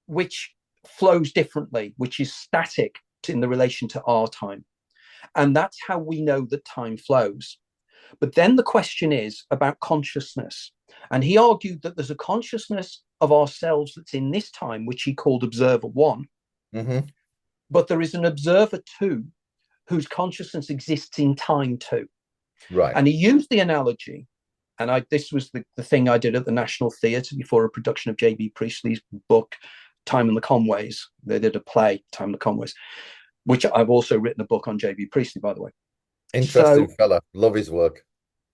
which flows differently, which is static in the relation to our time. And that's how we know that time flows. But then the question is about consciousness. And he argued that there's a consciousness of ourselves that's in this time, which he called observer one. But there is an observer two whose consciousness exists in time too. Right. And he used the analogy, and this was the thing I did at the National Theatre before a production of J.B. Priestley's book, Time and the Conways. They did a play, Time and the Conways, which I've also written a book on J.B. Priestley, by the way. Interesting fella. Love his work.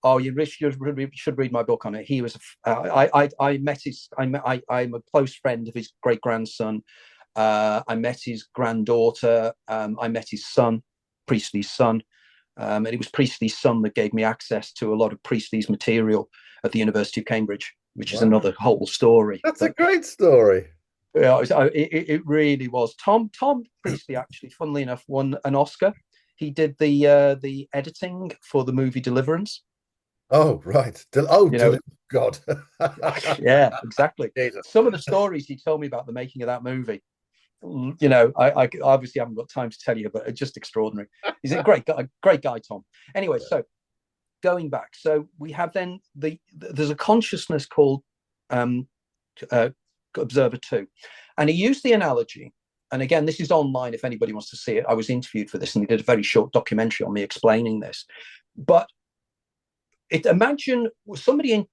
Oh, you should read my book on it. He was, I met his, I'm a close friend of his great grandson. I met his granddaughter. I met his son, Priestley's son. And it was Priestley's son that gave me access to a lot of Priestley's material at the University of Cambridge, which is another whole story. That's a great story. Yeah, it really was. Tom Priestley actually, funnily enough, won an Oscar. He did the editing for the movie Deliverance. Oh, right. God. Yeah, exactly. Jesus. Some of the stories he told me about the making of that movie, I obviously haven't got time to tell you, but it's just extraordinary. He's a great guy, Tom. Anyway, so going back, so we have then there's a consciousness called Observer 2, and he used the analogy, and again, this is online if anybody wants to see it. I was interviewed for this, and he did a very short documentary on me explaining this. But imagine somebody in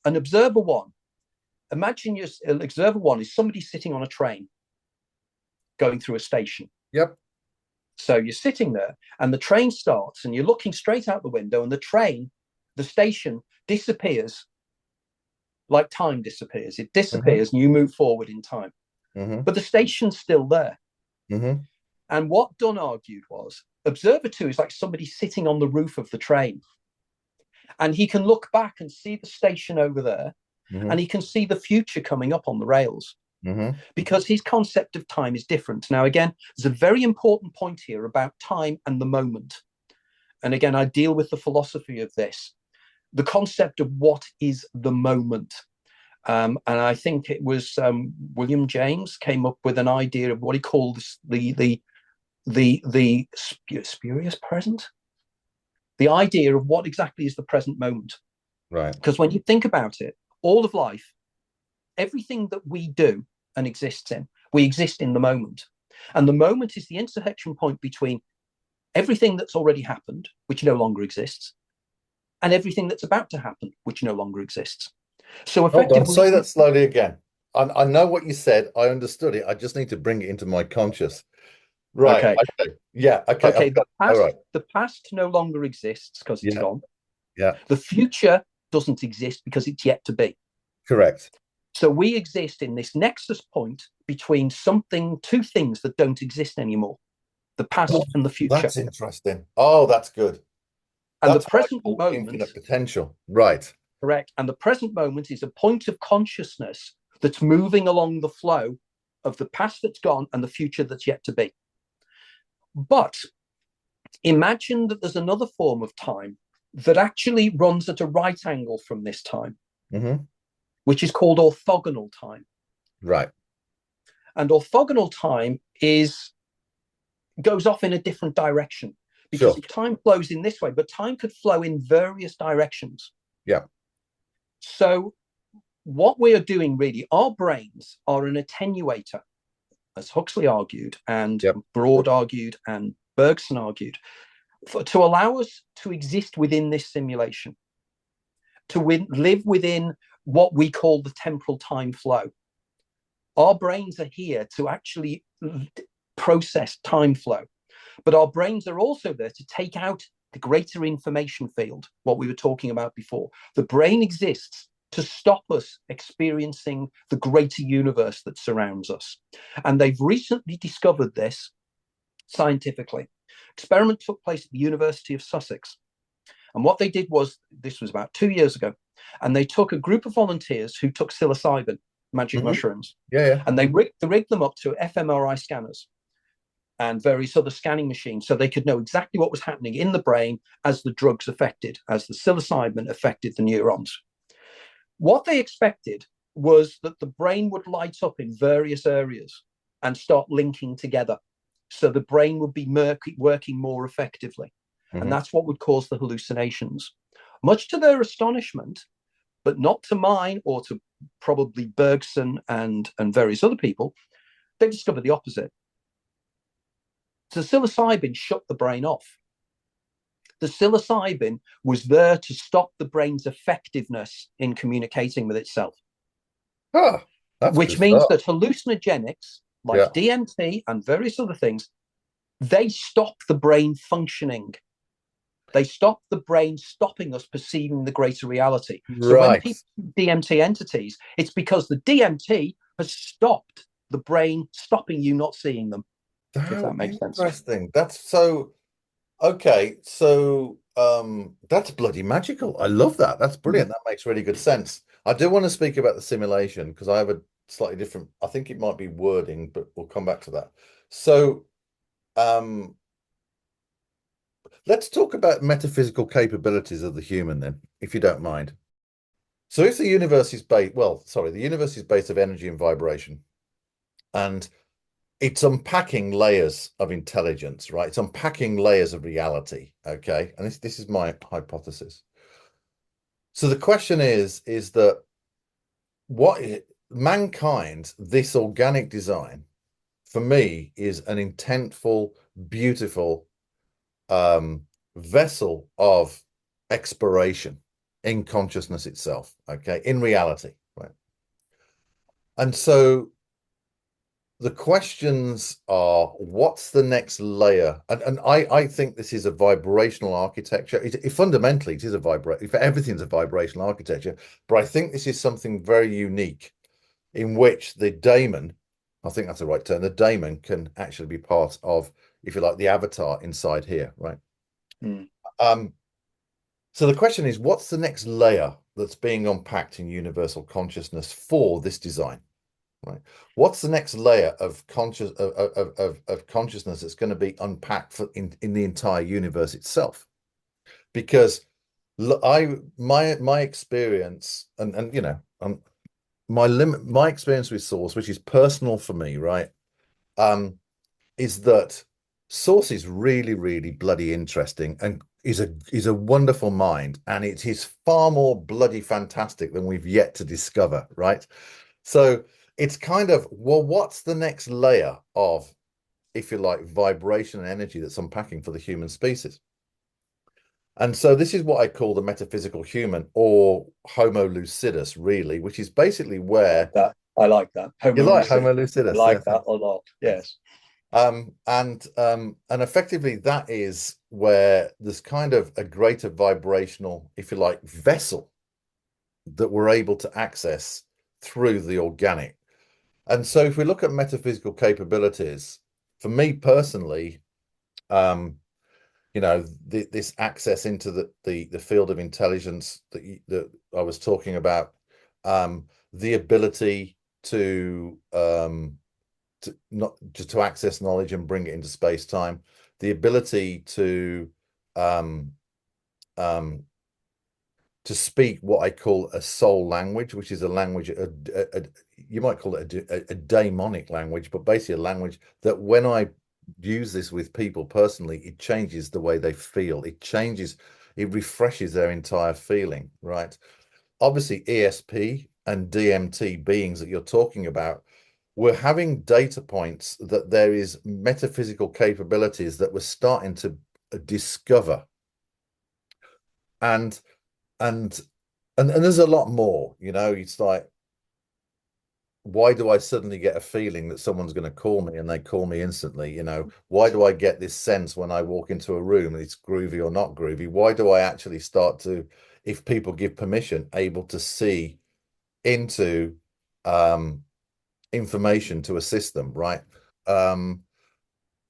an Observer 1. Imagine an Observer 1 is somebody sitting on a train going through a station. Yep. So you're sitting there and the train starts and you're looking straight out the window and the station disappears like time disappears. It disappears and you move forward in time. But the station's still there. And what Dunn argued was Observer 2 is like somebody sitting on the roof of the train. And he can look back and see the station over there and he can see the future coming up on the rails. Because his concept of time is different. Now, again, there's a very important point here about time and the moment. And again, I deal with the philosophy of this, the concept of what is the moment. And I think it was William James came up with an idea of what he called the spurious present, the idea of what exactly is the present moment. Right. Because when you think about it, all of life, everything that we do and exists in, we exist in the moment. And the moment is the intersection point between everything that's already happened, which no longer exists, and everything that's about to happen, which no longer exists. So effectively, Hold on, say that slowly again. I know what you said. I understood it. I just need to bring it into my conscious. Right. okay, Okay. Yeah. Okay. okay, All right. the past no longer exists because it's Yeah. gone. Yeah. The future doesn't exist because it's yet to be. Correct. So we exist in this nexus point between two things that don't exist anymore, the past and the future. That's interesting. Oh, that's good. And That's the present infinite moment, potential. Right. correct. And the present moment is a point of consciousness that's moving along the flow of the past that's gone and the future that's yet to be. But imagine that there's another form of time that actually runs at a right angle from this time, which is called orthogonal time. Right. And orthogonal time goes off in a different direction because time flows in this way, but time could flow in various directions. Yeah. So what we are doing really, our brains are an attenuator, as Huxley argued, and Broad argued, and Bergson argued, to allow us to exist within this simulation, to live within what we call the temporal time flow. Our brains are here to actually process time flow, but our brains are also there to take out the greater information field, what we were talking about before. The brain exists to stop us experiencing the greater universe that surrounds us. And they've recently discovered this scientifically. Experiment took place at the University of Sussex. And what they did was, this was about 2 years ago, and they took a group of volunteers who took psilocybin, magic mushrooms, and they rigged them up to fMRI scanners and various other scanning machines so they could know exactly what was happening in the brain as the drugs affected, as the psilocybin affected the neurons. What they expected was that the brain would light up in various areas and start linking together. So the brain would be working more effectively. And that's what would cause the hallucinations. Much to their astonishment, but not to mine or to probably Bergson and various other people, they discovered the opposite. So psilocybin shut the brain off. The psilocybin was there to stop the brain's effectiveness in communicating with itself. Which means that hallucinogenics, like DMT and various other things, they stop the brain functioning. They stop the brain stopping us perceiving the greater reality. So when people DMT entities, it's because the DMT has stopped the brain stopping you not seeing them. If that makes sense. Interesting. That's so okay. So that's bloody magical. I love that. That's brilliant. That makes really good sense. I do want to speak about the simulation because I have a slightly different, I think it might be wording, but we'll come back to that. So let's talk about metaphysical capabilities of the human then, if you don't mind. So if the universe is based, the universe is based of energy and vibration, and it's unpacking layers of intelligence, right? It's unpacking layers of reality, okay? And this is my hypothesis. So the question is that mankind, this organic design, for me, is an intentful, beautiful vessel of exploration in consciousness itself, okay, in reality, right? And so the questions are, what's the next layer? And I think this is a vibrational architecture. Fundamentally, it is everything's a vibrational architecture, but I think this is something very unique in which the daemon, I think that's the right term, the daemon can actually be part of, if you like, the avatar inside here, right? So the question is, what's the next layer that's being unpacked in universal consciousness for this design, right? What's the next layer of consciousness that's going to be unpacked in the entire universe itself? Because my experience, and you know, my experience with Source, which is personal for me, right? Is that Source is really, really bloody interesting and is a wonderful mind, and it is far more bloody fantastic than we've yet to discover, right? So it's kind of, well, what's the next layer of, if you like, vibration and energy that's unpacking for the human species? And so this is what I call the metaphysical human, or Homo lucidus, really, which is basically where That I like that. you Homo like lucid. Homo I lucidus, like yes, that a lot. yes. Yes. And effectively that is where there's kind of a greater vibrational, if you like, vessel that we're able to access through the organic. And so if we look at metaphysical capabilities, for me personally, this access into the field of intelligence that I was talking about, the ability to not just to access knowledge and bring it into space time, the ability um, um, to speak what I call a soul language, which is a language, you might call it a daemonic language, but basically a language that when I use this with people personally, it changes the way they feel. It refreshes their entire feeling, right? Obviously, ESP and DMT beings that you're talking about, we're having data points that there is metaphysical capabilities that we're starting to discover. And and and there's a lot more, it's like, why do I suddenly get a feeling that someone's going to call me and they call me instantly? Why do I get this sense when I walk into a room and it's groovy or not groovy? Why do I actually start to, if people give permission, able to see into um information to assist them, right? Um,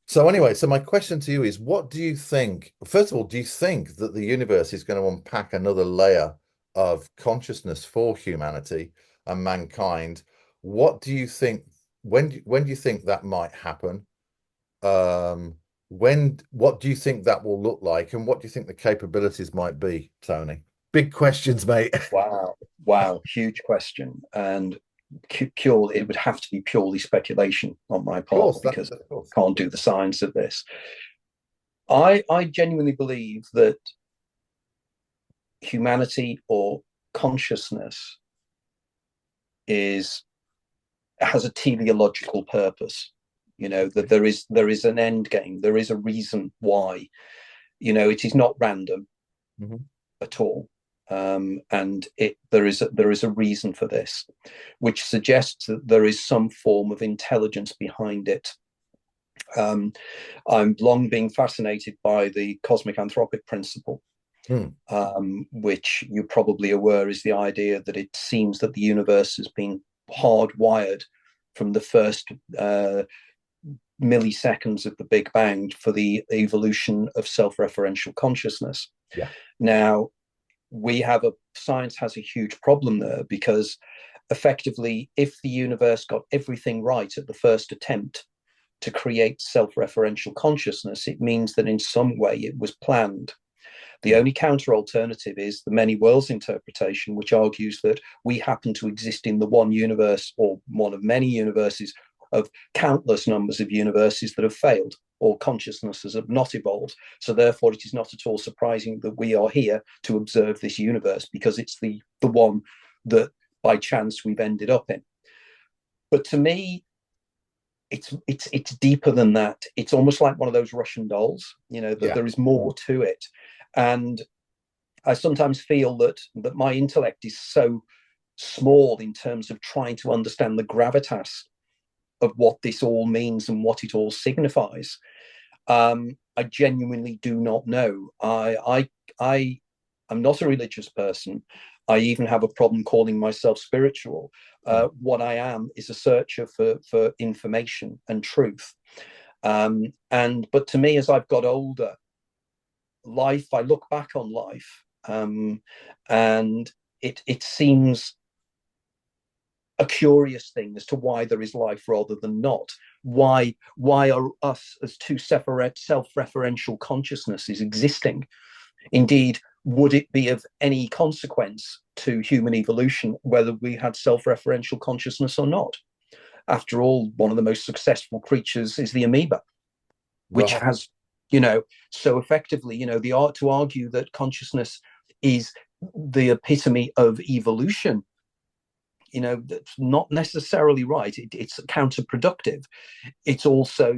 so anyway, so my question to you is, what do you think? First of all, do you think that the universe is going to unpack another layer of consciousness for humanity and mankind? What do you think? When do you think that might happen? Um, what do you think that will look like, and what do you think the capabilities might be, Tony? Big questions, mate. Wow. Wow. Huge question. And pure, it would have to be purely speculation on my Of part course, because of course. I can't do the science of this. I genuinely believe that humanity or consciousness is has a teleological purpose. That there is an end game. There is a reason why. It is not random Mhm. at all. And there is a reason for this, which suggests that there is some form of intelligence behind it. I'm long been fascinated by the cosmic anthropic principle, Hmm. which you're probably aware is the idea that it seems that the universe has been hardwired from the first milliseconds of the Big Bang for the evolution of self-referential consciousness. Yeah. Now, science has a huge problem there because effectively, if the universe got everything right at the first attempt to create self-referential consciousness, it means that in some way it was planned. The only counter alternative is the many worlds interpretation, which argues that we happen to exist in the one universe or one of many universes of countless numbers of universes that have failed or consciousnesses have not evolved. So therefore, it is not at all surprising that we are here to observe this universe because it's the one that by chance we've ended up in. But to me, it's deeper than that. It's almost like one of those Russian dolls, that Yeah. there is more to it. And I sometimes feel that my intellect is so small in terms of trying to understand the gravitas of what this all means and what it all signifies. I genuinely do not know. I am not a religious person. I even have a problem calling myself spiritual. What I am is a searcher for information and truth. But to me, as I've got older, I look back on life, and it seems a curious thing as to why there is life rather than not. Why are us as two separate self-referential consciousnesses existing? Indeed, would it be of any consequence to human evolution whether we had self-referential consciousness or not? After all, one of the most successful creatures is the amoeba, which has, so effectively, the art to argue that consciousness is the epitome of evolution, that's not necessarily right. It's counterproductive. It's also,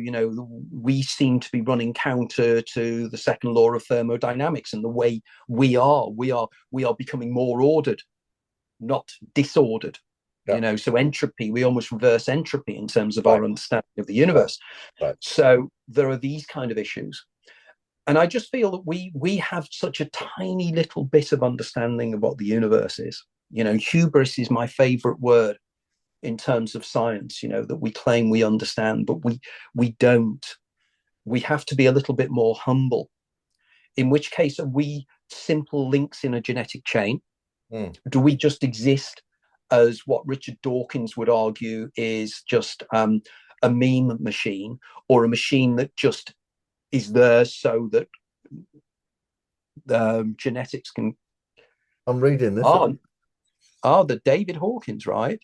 we seem to be running counter to the second law of thermodynamics and the way we are becoming more ordered, not disordered. So entropy, we almost reverse entropy in terms of our understanding of the universe. Right. So there are these kind of issues. And I just feel that we have such a tiny little bit of understanding of what the universe is. Hubris is my favorite word in terms of science, that we claim we understand, but we don't. We have to be a little bit more humble, in which case are we simple links in a genetic chain? Do we just exist as what Richard Dawkins would argue is just a meme machine, or a machine that just is there so that genetics can... I'm reading this. The David Hawkins, right?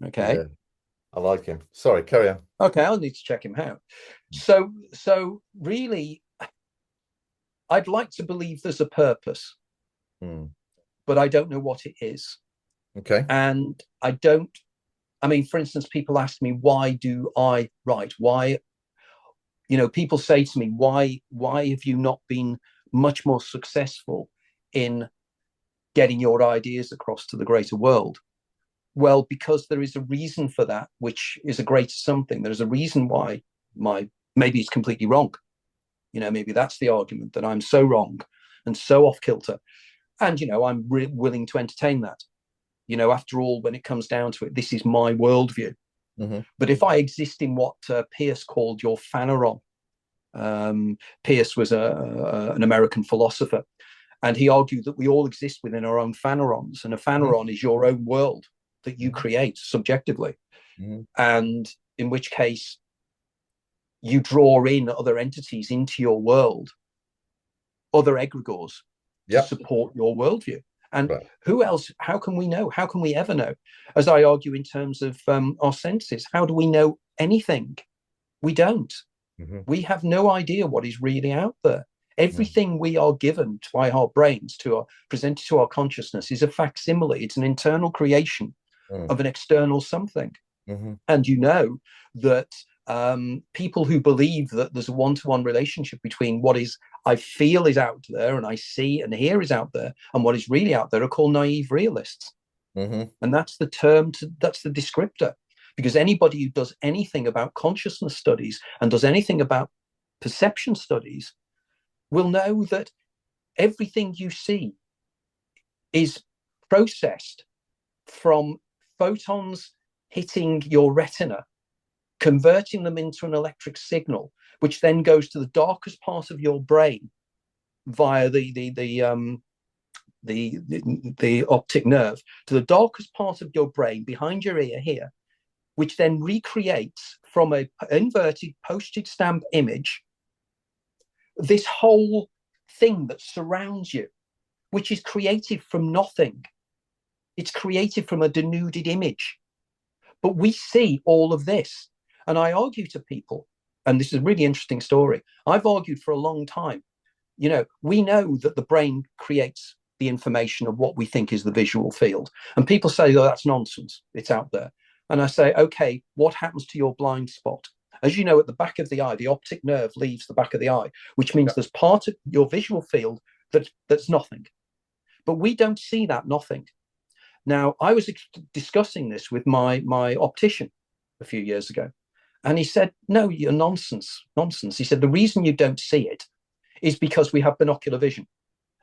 Okay. Yeah, I like him. Sorry, carry on. Okay, I'll need to check him out. So really, I'd like to believe there's a purpose, but I don't know what it is. Okay. And for instance, people ask me, why do I write? Why, people say to me, why have you not been much more successful in getting your ideas across to the greater world? Well, because there is a reason for that, which is a greater something. There's a reason why maybe it's completely wrong. Maybe that's the argument, that I'm so wrong and so off kilter. And, I'm willing to entertain that. After all, when it comes down to it, this is my worldview. But if I exist in what Peirce called your phaneron, Peirce was an American philosopher, and he argued that we all exist within our own phanerons, and a phaneron is your own world that you create subjectively. And in which case you draw in other entities into your world, other egregores, to support your worldview. And who else? How can we know? How can we ever know? As I argue in terms of our senses, how do we know anything? We don't. We have no idea what is really out there. Everything we are given by our brains, presented to our consciousness, is a facsimile. It's an internal creation of an external something. And that people who believe that there's a one-to-one relationship between what is I feel is out there and I see and hear is out there and what is really out there are called naive realists. And that's the term, that's the descriptor. Because anybody who does anything about consciousness studies and does anything about perception studies will know that everything you see is processed from photons hitting your retina, converting them into an electric signal, which then goes to the darkest part of your brain via the optic nerve, to the darkest part of your brain behind your ear here, which then recreates from an inverted postage stamp image this whole thing that surrounds you, which is created from nothing. It's created from a denuded image. But we see all of this. And I argue to people, and this is a really interesting story, I've argued for a long time, we know that the brain creates the information of what we think is the visual field. And people say, oh, that's nonsense. It's out there. And I say, okay, what happens to your blind spot? As you know, at the back of the eye, the optic nerve leaves the back of the eye, which means there's part of your visual field that's nothing. But we don't see that nothing. Now, I was discussing this with my optician a few years ago, and he said, no, you're nonsense. He said, the reason you don't see it is because we have binocular vision,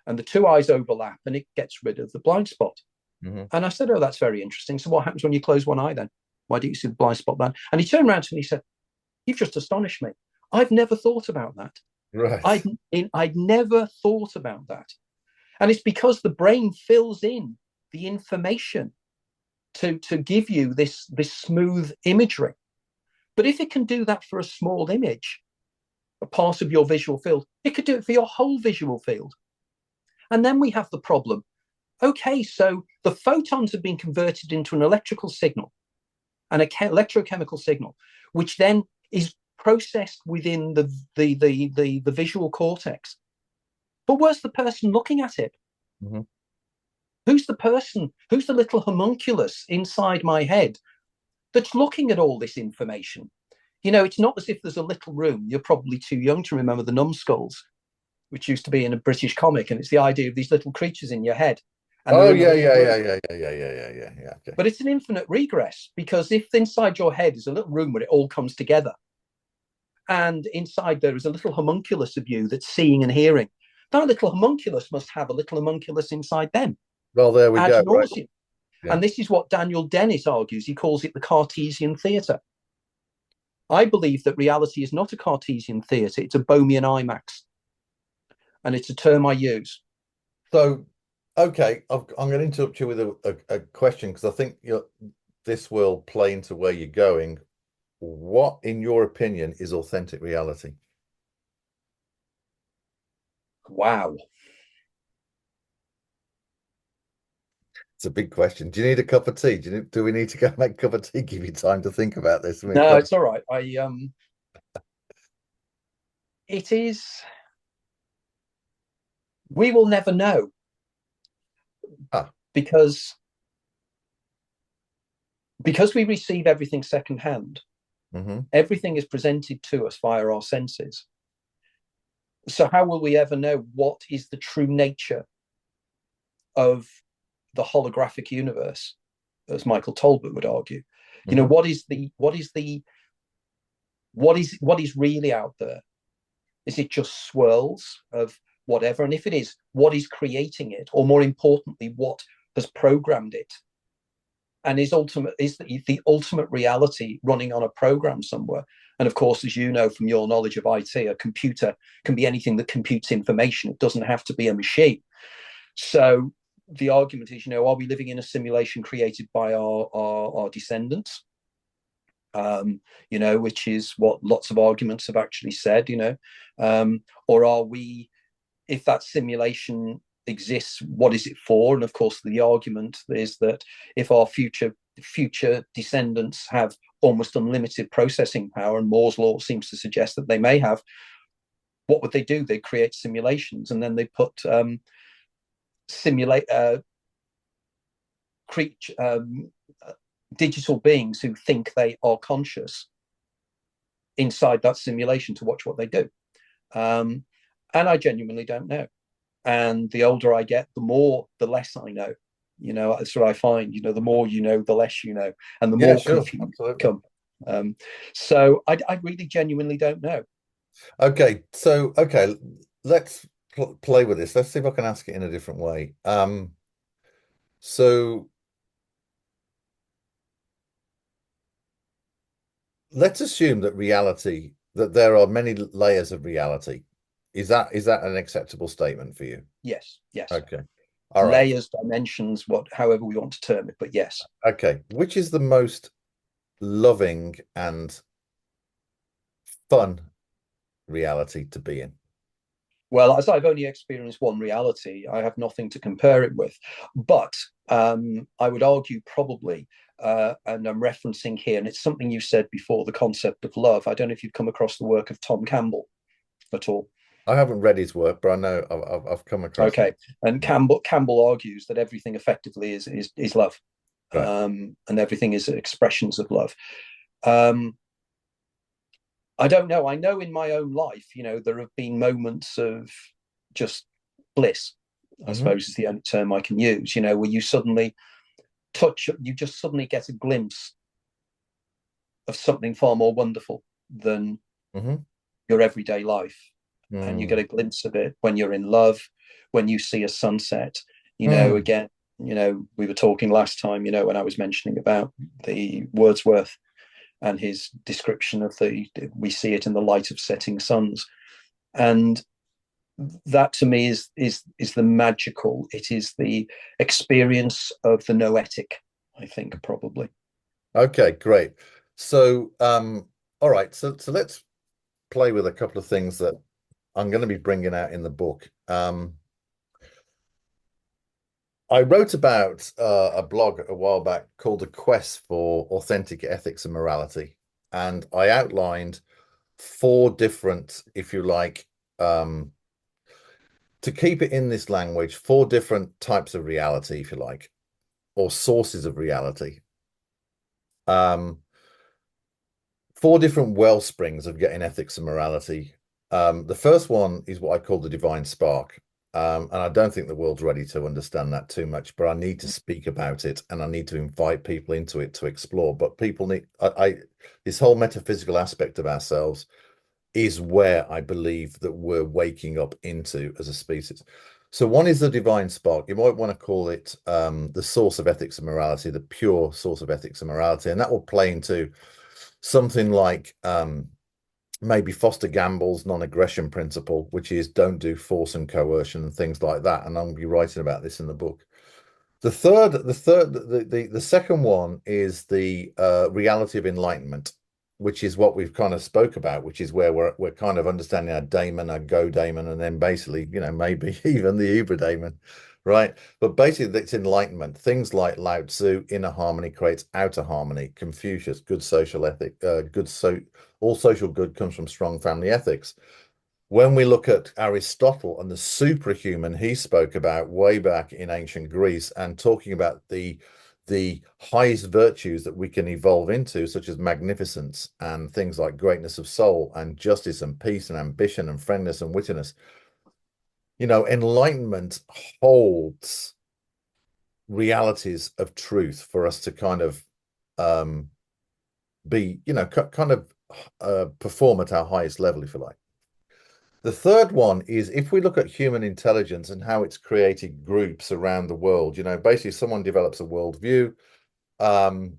and the two eyes overlap, and it gets rid of the blind spot. And I said, oh, that's very interesting. So what happens when you close one eye then? Why do you see the blind spot then? And he turned around to me and he said, you've just astonished me. I've never thought about that. Right. I'd never thought about that. And it's because the brain fills in the information to give you this smooth imagery. But if it can do that for a small image, a part of your visual field, it could do it for your whole visual field. And then we have the problem. Okay, so the photons have been converted into an electrical signal, an electrochemical signal, which then is processed within the visual cortex. But where's the person looking at it? Mm-hmm. Who's the person? Who's the little homunculus inside my head that's looking at all this information? You know, it's not as if there's a little room. You're probably too young to remember the numbskulls, which used to be in a British comic, and it's the idea of these little creatures in your head. And Oh yeah. Okay. But it's an infinite regress, because if inside your head is a little room where it all comes together, and inside there is a little homunculus of you that's seeing and hearing, that little homunculus must have a little homunculus inside them. Well, there we Ad go. Right. Yeah. And this is what Daniel Dennett argues. He calls it the Cartesian theatre. I believe that reality is not a Cartesian theatre. It's a Bohmian IMAX. And it's a term I use. So, okay, I'm going to interrupt you with a question, because I think this will play into where you're going. What, in your opinion, is authentic reality? Wow. It's a big question. Do you need a cup of tea? Do we need to go make a cup of tea? Give you time to think about this. No, it's all right. It is. We will never know, because we receive everything secondhand. Mm-hmm. Everything is presented to us via our senses. So how will we ever know what is the true nature of the holographic universe, as Michael Tolbert would argue? Mm-hmm. You know, what is really out there? Is it just swirls of whatever? And if it is, what is creating it? Or more importantly, what has programmed it? And is the ultimate reality running on a program somewhere? And of course, as you know from your knowledge of IT, a computer can be anything that computes information. It doesn't have to be a machine. So the argument is, are we living in a simulation created by our descendants? Which is what lots of arguments have actually said, or are we, if that simulation exists, what is it for? And of course, the argument is that if our future descendants have almost unlimited processing power, and Moore's law seems to suggest that they may have, what would they do? They create simulations, and then they put digital beings who think they are conscious inside that simulation to watch what they do. And I genuinely don't know. And the older I get, the less I know. That's what I find. The more you know, the less you know, and the more confused you become. So I really genuinely don't know. Okay, let's play with this. Let's see if I can ask it in a different way. So let's assume that there are many layers of reality. Is that an acceptable statement for you? Yes. Okay. All right. Layers, dimensions, however we want to term it, but yes. Okay. Which is the most loving and fun reality to be in? Well, as I've only experienced one reality, I have nothing to compare it with. But I would argue probably, and I'm referencing here, and it's something you said before, the concept of love. I don't know if you've come across the work of Tom Campbell at all. I haven't read his work, but I know I've come across. Okay, it. And Campbell argues that everything effectively is love, right. And everything is expressions of love. I don't know. I know in my own life, there have been moments of just bliss, I suppose is the only term I can use, where you suddenly just suddenly get a glimpse of something far more wonderful than your everyday life. And you get a glimpse of it when you're in love, when you see a sunset, again, we were talking last time, when I was mentioning about the Wordsworth and his description of we see it in the light of setting suns. And that to me is the magical, it is the experience of the noetic, I think, probably. Okay, great. So, all right. So let's play with a couple of things that I'm going to be bringing out in the book. I wrote about a blog a while back called The Quest for Authentic Ethics and Morality. And I outlined four different, if you like, to keep it in this language, four different types of reality, if you like, or sources of reality. Um, Four different well springs of getting ethics and morality. The first one is what I call the divine spark. And I don't think the world's ready to understand that too much, but I need to speak about it and I need to invite people into it to explore. But people need, this whole metaphysical aspect of ourselves is where I believe that we're waking up into as a species. So one is the divine spark. You might want to call it the source of ethics and morality, the pure source of ethics and morality. And that will play into something like maybe Foster Gamble's non-aggression principle, which is don't do force and coercion and things like that. And I'll be writing about this in the book. The second one is the reality of enlightenment, which is what we've kind of spoke about, which is where we're kind of understanding our daemon, our go daemon, and then basically, maybe even the Uber Daemon, right? But basically, it's enlightenment. Things like Lao Tzu, inner harmony creates outer harmony. Confucius, good social ethic, all social good comes from strong family ethics. When we look at Aristotle and the superhuman he spoke about way back in ancient Greece and talking about the highest virtues that we can evolve into, such as magnificence and things like greatness of soul and justice and peace and ambition and friendliness and wittiness, enlightenment holds realities of truth for us to kind of be, kind of perform at our highest level, if you like. The third one is if we look at human intelligence and how it's created groups around the world, basically someone develops a worldview, and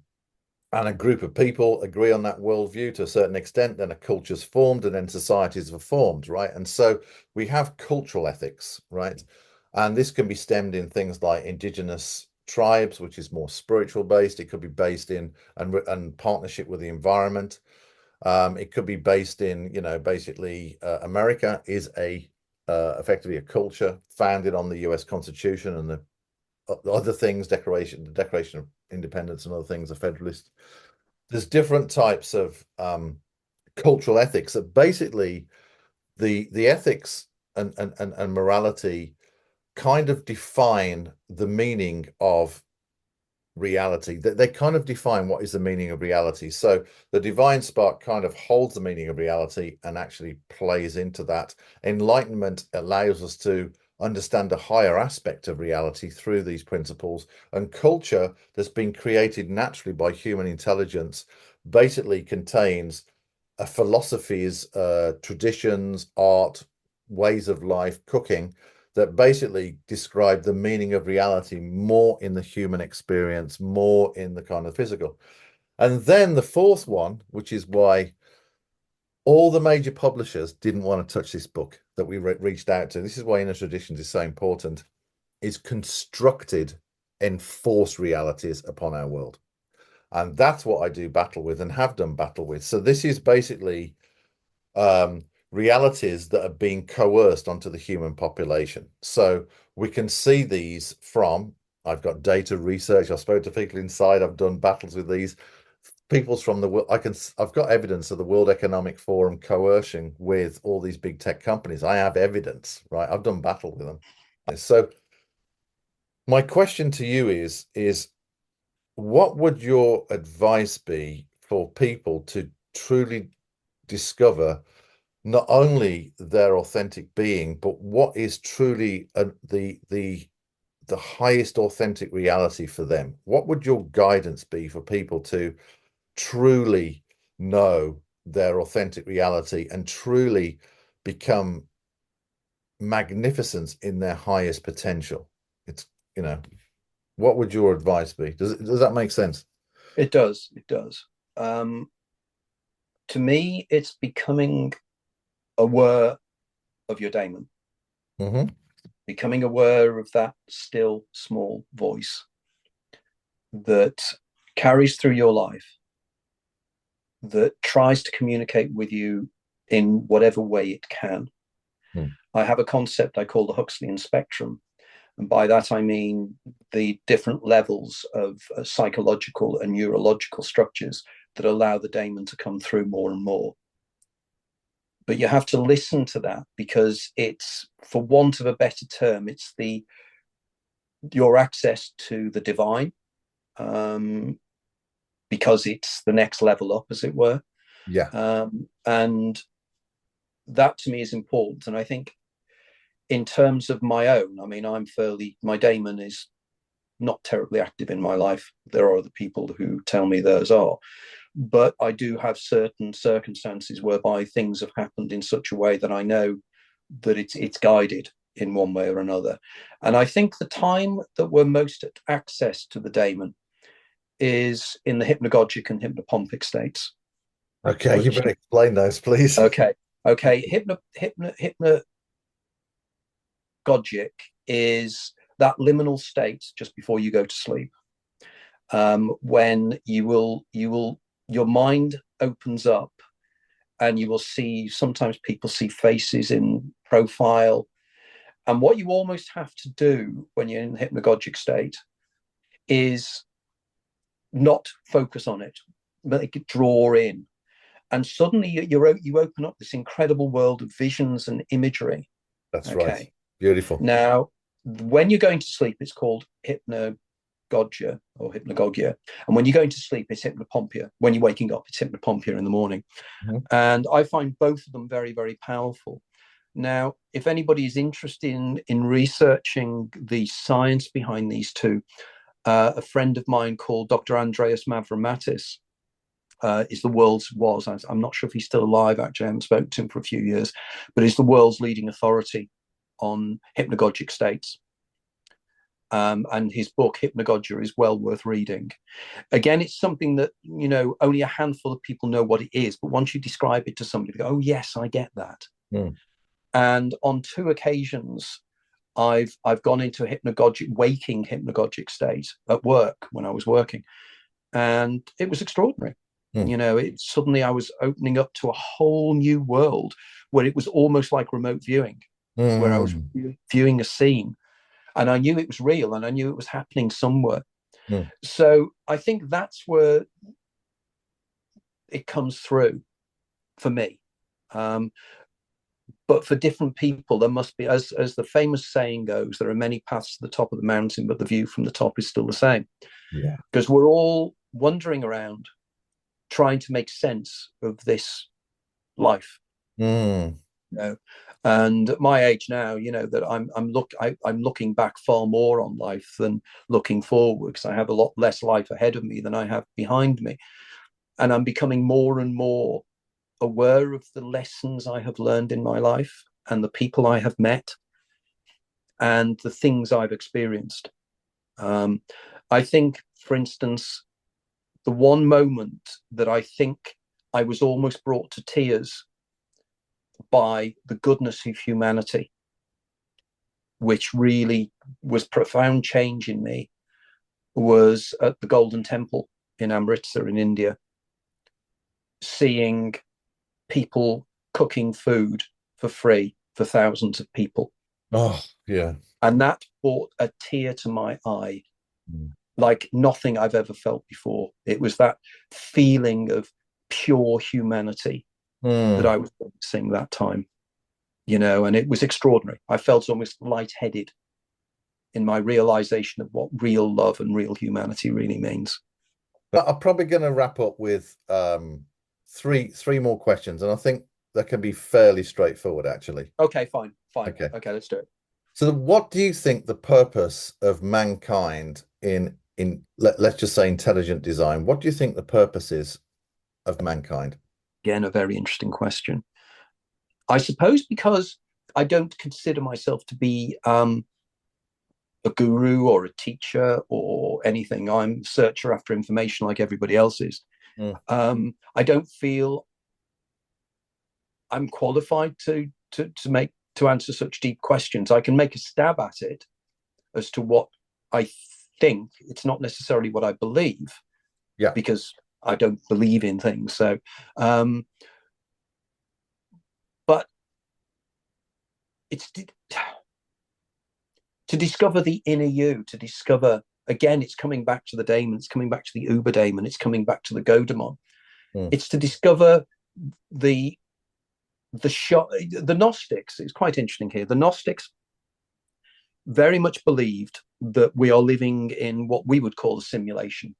a group of people agree on that worldview to a certain extent, then a culture's formed and then societies are formed, right? And so we have cultural ethics, right? And this can be stemmed in things like indigenous tribes, which is more spiritual based. It could be based in and partnership with the environment. It could be based in, basically America is effectively a culture founded on the US Constitution and the other things, the Declaration of Independence and other things are federalist. There's different types of cultural ethics that basically the ethics and morality kind of define the meaning of reality. They kind of define what is the meaning of reality. So the divine spark kind of holds the meaning of reality and actually plays into that. Enlightenment allows us to understand a higher aspect of reality through these principles, and culture that's been created naturally by human intelligence basically contains philosophies, traditions, art, ways of life, cooking that basically describe the meaning of reality more in the human experience, more in the kind of physical. And then the fourth one, which is why all the major publishers didn't want to touch this book that we reached out to. This is why inner traditions is so important, is constructed enforced realities upon our world. And that's what I do battle with and have done battle with. So this is basically realities that are being coerced onto the human population. So we can see these from, I've got data research, I've spoken to people inside, I've done battles with these people's from the world. I've got evidence of the World Economic Forum coercing with all these big tech companies. I have evidence, right? I've done battle with them. So my question to you is what would your advice be for people to truly discover not only their authentic being, but what is truly the highest authentic reality for them? What would your guidance be for people to truly know their authentic reality and truly become magnificence in their highest potential? It's, what would your advice be? Does that make sense? It does. It does. To me, it's becoming aware of your daemon, becoming aware of that still small voice that carries through your life, that tries to communicate with you in whatever way it can. I have a concept I call the Huxleyan spectrum, And by that, I mean the different levels of psychological and neurological structures that allow the daemon to come through more and more. But you have to listen to that, because it's, for want of a better term, it's your access to the divine, because it's the next level up, as it were. Yeah. And that to me is important. And I think in terms of my own, I mean, my daemon is not terribly active in my life. There are other people who tell me theirs are. But I do have certain circumstances whereby things have happened in such a way that I know that it's guided in one way or another. And I think the time that we're most at access to the daemon is in the hypnagogic and hypnopompic states. Okay, you better explain those, please. Okay. Hypnagogic is that liminal state just before you go to sleep, when your mind opens up, and you will see, sometimes people see faces in profile. And what you almost have to do when you're in the hypnagogic state is not focus on it, make it draw in. And suddenly you open up this incredible world of visions and imagery. That's right. Beautiful. Now, when you're going to sleep, it's called hypnagogia or hypnagogia. And when you're going to sleep, it's hypnopompia. When you're waking up, it's hypnopompia in the morning. Mm-hmm. And I find both of them very, very powerful. Now, if anybody is interested in researching the science behind these two, a friend of mine called Dr. Andreas Mavromatis I'm not sure if he's still alive, actually. I haven't spoken to him for a few years, but he's the world's leading authority on hypnagogic states. And his book, Hypnagogia, is well worth reading. Again, it's something that, only a handful of people know what it is, but once you describe it to somebody, they go, oh, yes, I get that. Mm. And on 2 occasions, I've gone into a waking hypnagogic state at work when I was working. And it was extraordinary. Suddenly I was opening up to a whole new world where it was almost like remote viewing, where I was viewing a scene, and I knew it was real, and I knew it was happening somewhere. So I think that's where it comes through for me. But for different people, there must be, as the famous saying goes, there are many paths to the top of the mountain, but the view from the top is still the same. Yeah. Because we're all wandering around trying to make sense of this life. And at my age now, that I'm looking back far more on life than looking forward, because I have a lot less life ahead of me than I have behind me. And I'm becoming more and more aware of the lessons I have learned in my life, and the people I have met, and the things I've experienced. I think, for instance, the one moment that I think I was almost brought to tears by the goodness of humanity, which really was profound change in me, was at the Golden Temple in Amritsar in India, seeing people cooking food for free for thousands of people. Oh, yeah. And that brought a tear to my eye, like nothing I've ever felt before. It was that feeling of pure humanity that I was witnessing that time, and it was extraordinary. I felt almost lightheaded in my realization of what real love and real humanity really means. But I'm probably going to wrap up with three more questions, and I think that can be fairly straightforward, actually. Okay, fine. Okay, let's do it. So what do you think the purpose of mankind in let's just say intelligent design, what do you think the purpose is of mankind? Again, a very interesting question. I suppose because I don't consider myself to be a guru or a teacher or anything. I'm a searcher after information like everybody else is. I don't feel I'm qualified to answer such deep questions. I can make a stab at it as to what I think. It's not necessarily what I believe, because I don't believe in things. So, but it's to discover the inner you, to discover, again, it's coming back to the daemon, it's coming back to the Uber Daemon, it's coming back to the Godemon. It's to discover the Gnostics. It's quite interesting here. The Gnostics very much believed that we are living in what we would call a simulation,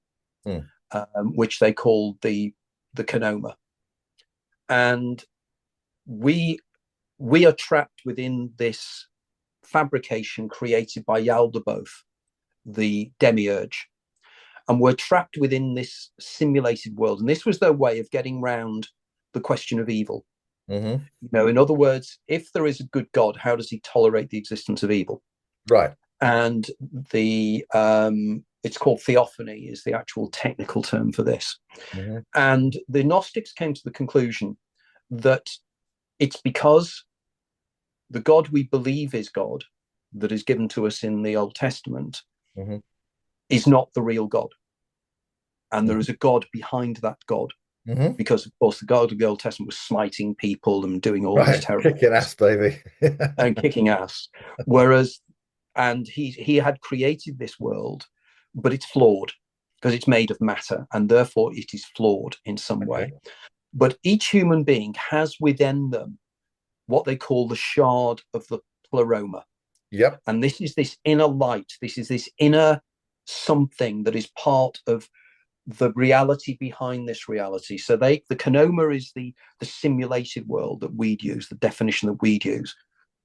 which they called the Kenoma. And we are trapped within this fabrication created by Yaldabaoth, the demiurge. And we're trapped within this simulated world. And this was their way of getting round the question of evil. You know, in other words, if there is a good God, how does he tolerate the existence of evil? Right. And the it's called theophany is the actual technical term for this. And the Gnostics came to the conclusion that it's because the God we believe is God, that is given to us in the Old Testament, is not the real God. And there is a God behind that God. Because, of course, the God of the Old Testament was smiting people and doing all this terrible kicking ass, baby. and kicking ass. Whereas, and he had created this world, but it's flawed because it's made of matter, and therefore it is flawed in some way. But each human being has within them what they call the shard of the Pleroma. And this is this inner light. This is this inner something that is part of the reality behind this reality. So the Kenoma is the simulated world that we'd use, the definition that we'd use,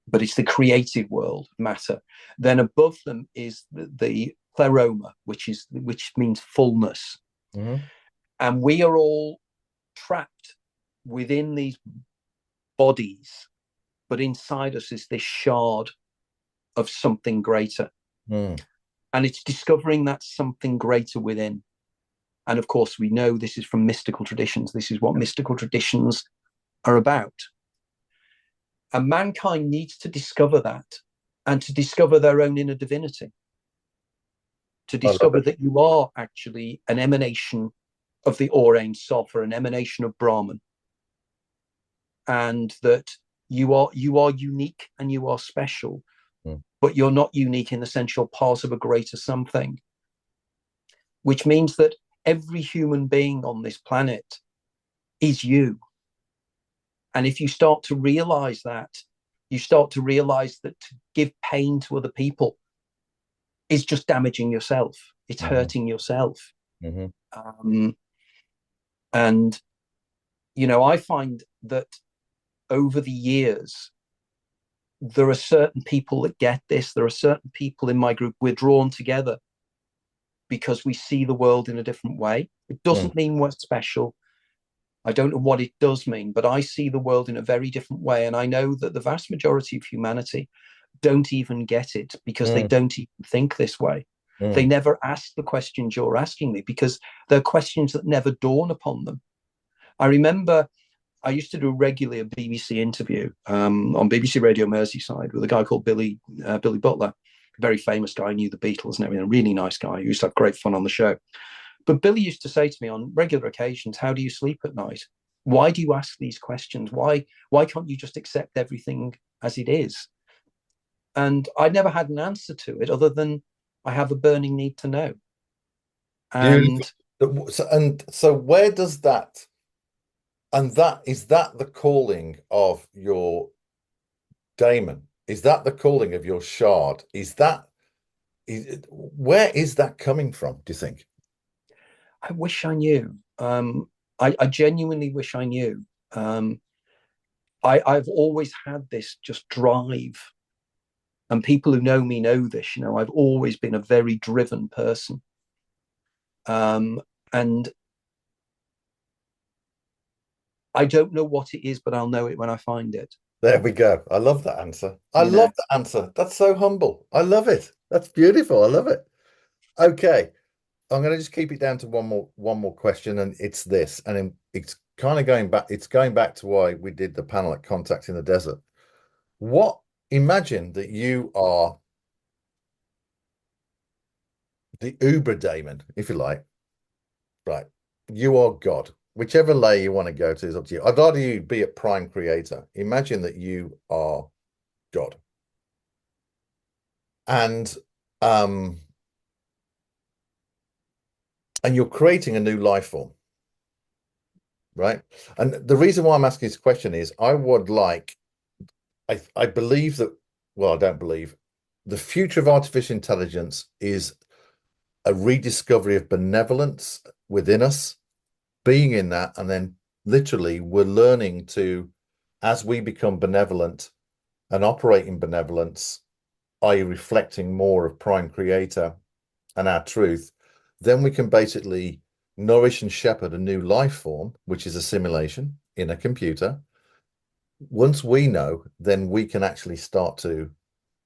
but it's the created world, matter. Then above them is the Pleroma, which means fullness. And we are all trapped within these bodies, but inside us is this shard of something greater. And it's discovering that something greater within. And of course, we know this is from mystical traditions. This is what mystical traditions are about. And mankind needs to discover that and to discover their own inner divinity, to discover that you are actually an emanation of the Or-Ein Sof, or an emanation of Brahman, and that you are unique and you are special, but you're not unique in the sense you're part of a greater something, which means that every human being on this planet is you. And if you start to realize that, you start to realize that to give pain to other people is just damaging yourself. It's hurting yourself. And, you know, I find that over the years, there are certain people that get this. There are certain people in my group, we're drawn together because we see the world in a different way. It doesn't mean we're special. I don't know what it does mean, but I see the world in a very different way. And I know that the vast majority of humanity don't even get it because they don't even think this way. They never ask the questions you're asking me because they're questions that never dawn upon them. I remember I used to do regularly a BBC interview on BBC Radio Merseyside with a guy called Billy Butler, a very famous guy, knew the Beatles and everything, a really nice guy who used to have great fun on the show. But Billy used to say to me on regular occasions, how do you sleep at night? Why do you ask these questions? Why can't you just accept everything as it is? And I never had an answer to it other than I have a burning need to know. And so where does that, and that is that the calling of your daemon? Is that the calling of your shard? Where is that coming from, do you think? I wish I knew. I genuinely wish I knew. I've always had this just drive. And people who know me know this, you know, I've always been a very driven person. And I don't know what it is, but I'll know it when I find it. There we go. I love that answer. I love that answer. That's so humble. I love it. That's beautiful. I love it. Okay. I'm going to just keep it down to one more question, and it's this, and it's kind of going back. It's going back to why we did the panel at Contact in the Desert. Imagine that you are the Uber Daemon, if you like. Right. You are God. Whichever layer you want to go to is up to you. I'd rather you be a prime creator. Imagine that you are God. and um, and you're creating a new life form, right? And the reason why I'm asking this question is I would like, I believe that, well, I don't believe the future of artificial intelligence is a rediscovery of benevolence within us, being in that, and then literally we're learning to, as we become benevolent and operate in benevolence, i.e., reflecting more of Prime Creator and our truth, then we can basically nourish and shepherd a new life form, which is a simulation in a computer. Once we know, then we can actually start to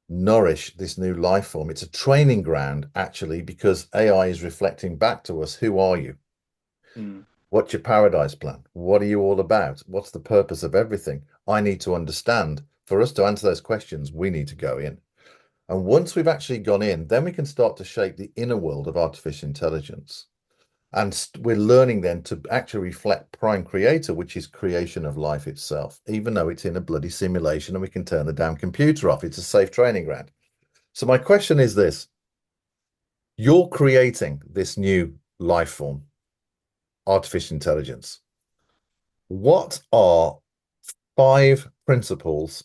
nourish this new life form. It's a training ground, actually, because AI is reflecting back to us, who are you? Mm. What's your paradise plan? What are you all about? What's the purpose of everything? I need to understand. For us to answer those questions, we need to go in. And once we've actually gone in, then we can start to shape the inner world of artificial intelligence. And we're learning then to actually reflect Prime Creator, which is creation of life itself, even though it's in a bloody simulation and we can turn the damn computer off. It's a safe training ground. So my question is this: you're creating this new life form, artificial intelligence. What are 5 principles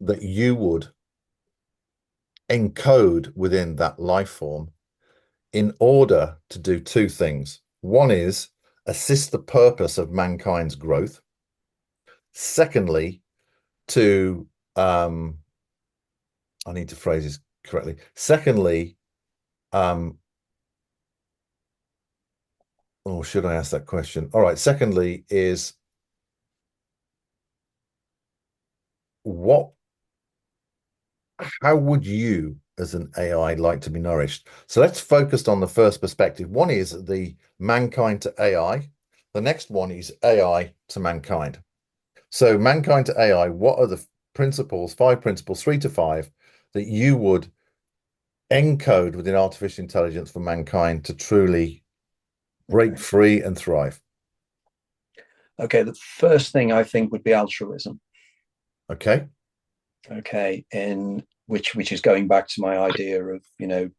that you would encode within that life form in order to do 2 things? One is assist the purpose of mankind's growth. Secondly, to I need to phrase this correctly. Secondly, or should I ask that question? All right. Secondly, is what? How would you, as an AI, like to be nourished? So let's focus on the first perspective. One is the mankind to AI. The next one is AI to mankind. So mankind to AI, what are the principles, 5 principles, 3 to 5, that you would encode within artificial intelligence for mankind to truly break Okay. free and thrive? Okay. The first thing I think would be altruism. Okay. Okay. In which is going back to my idea of,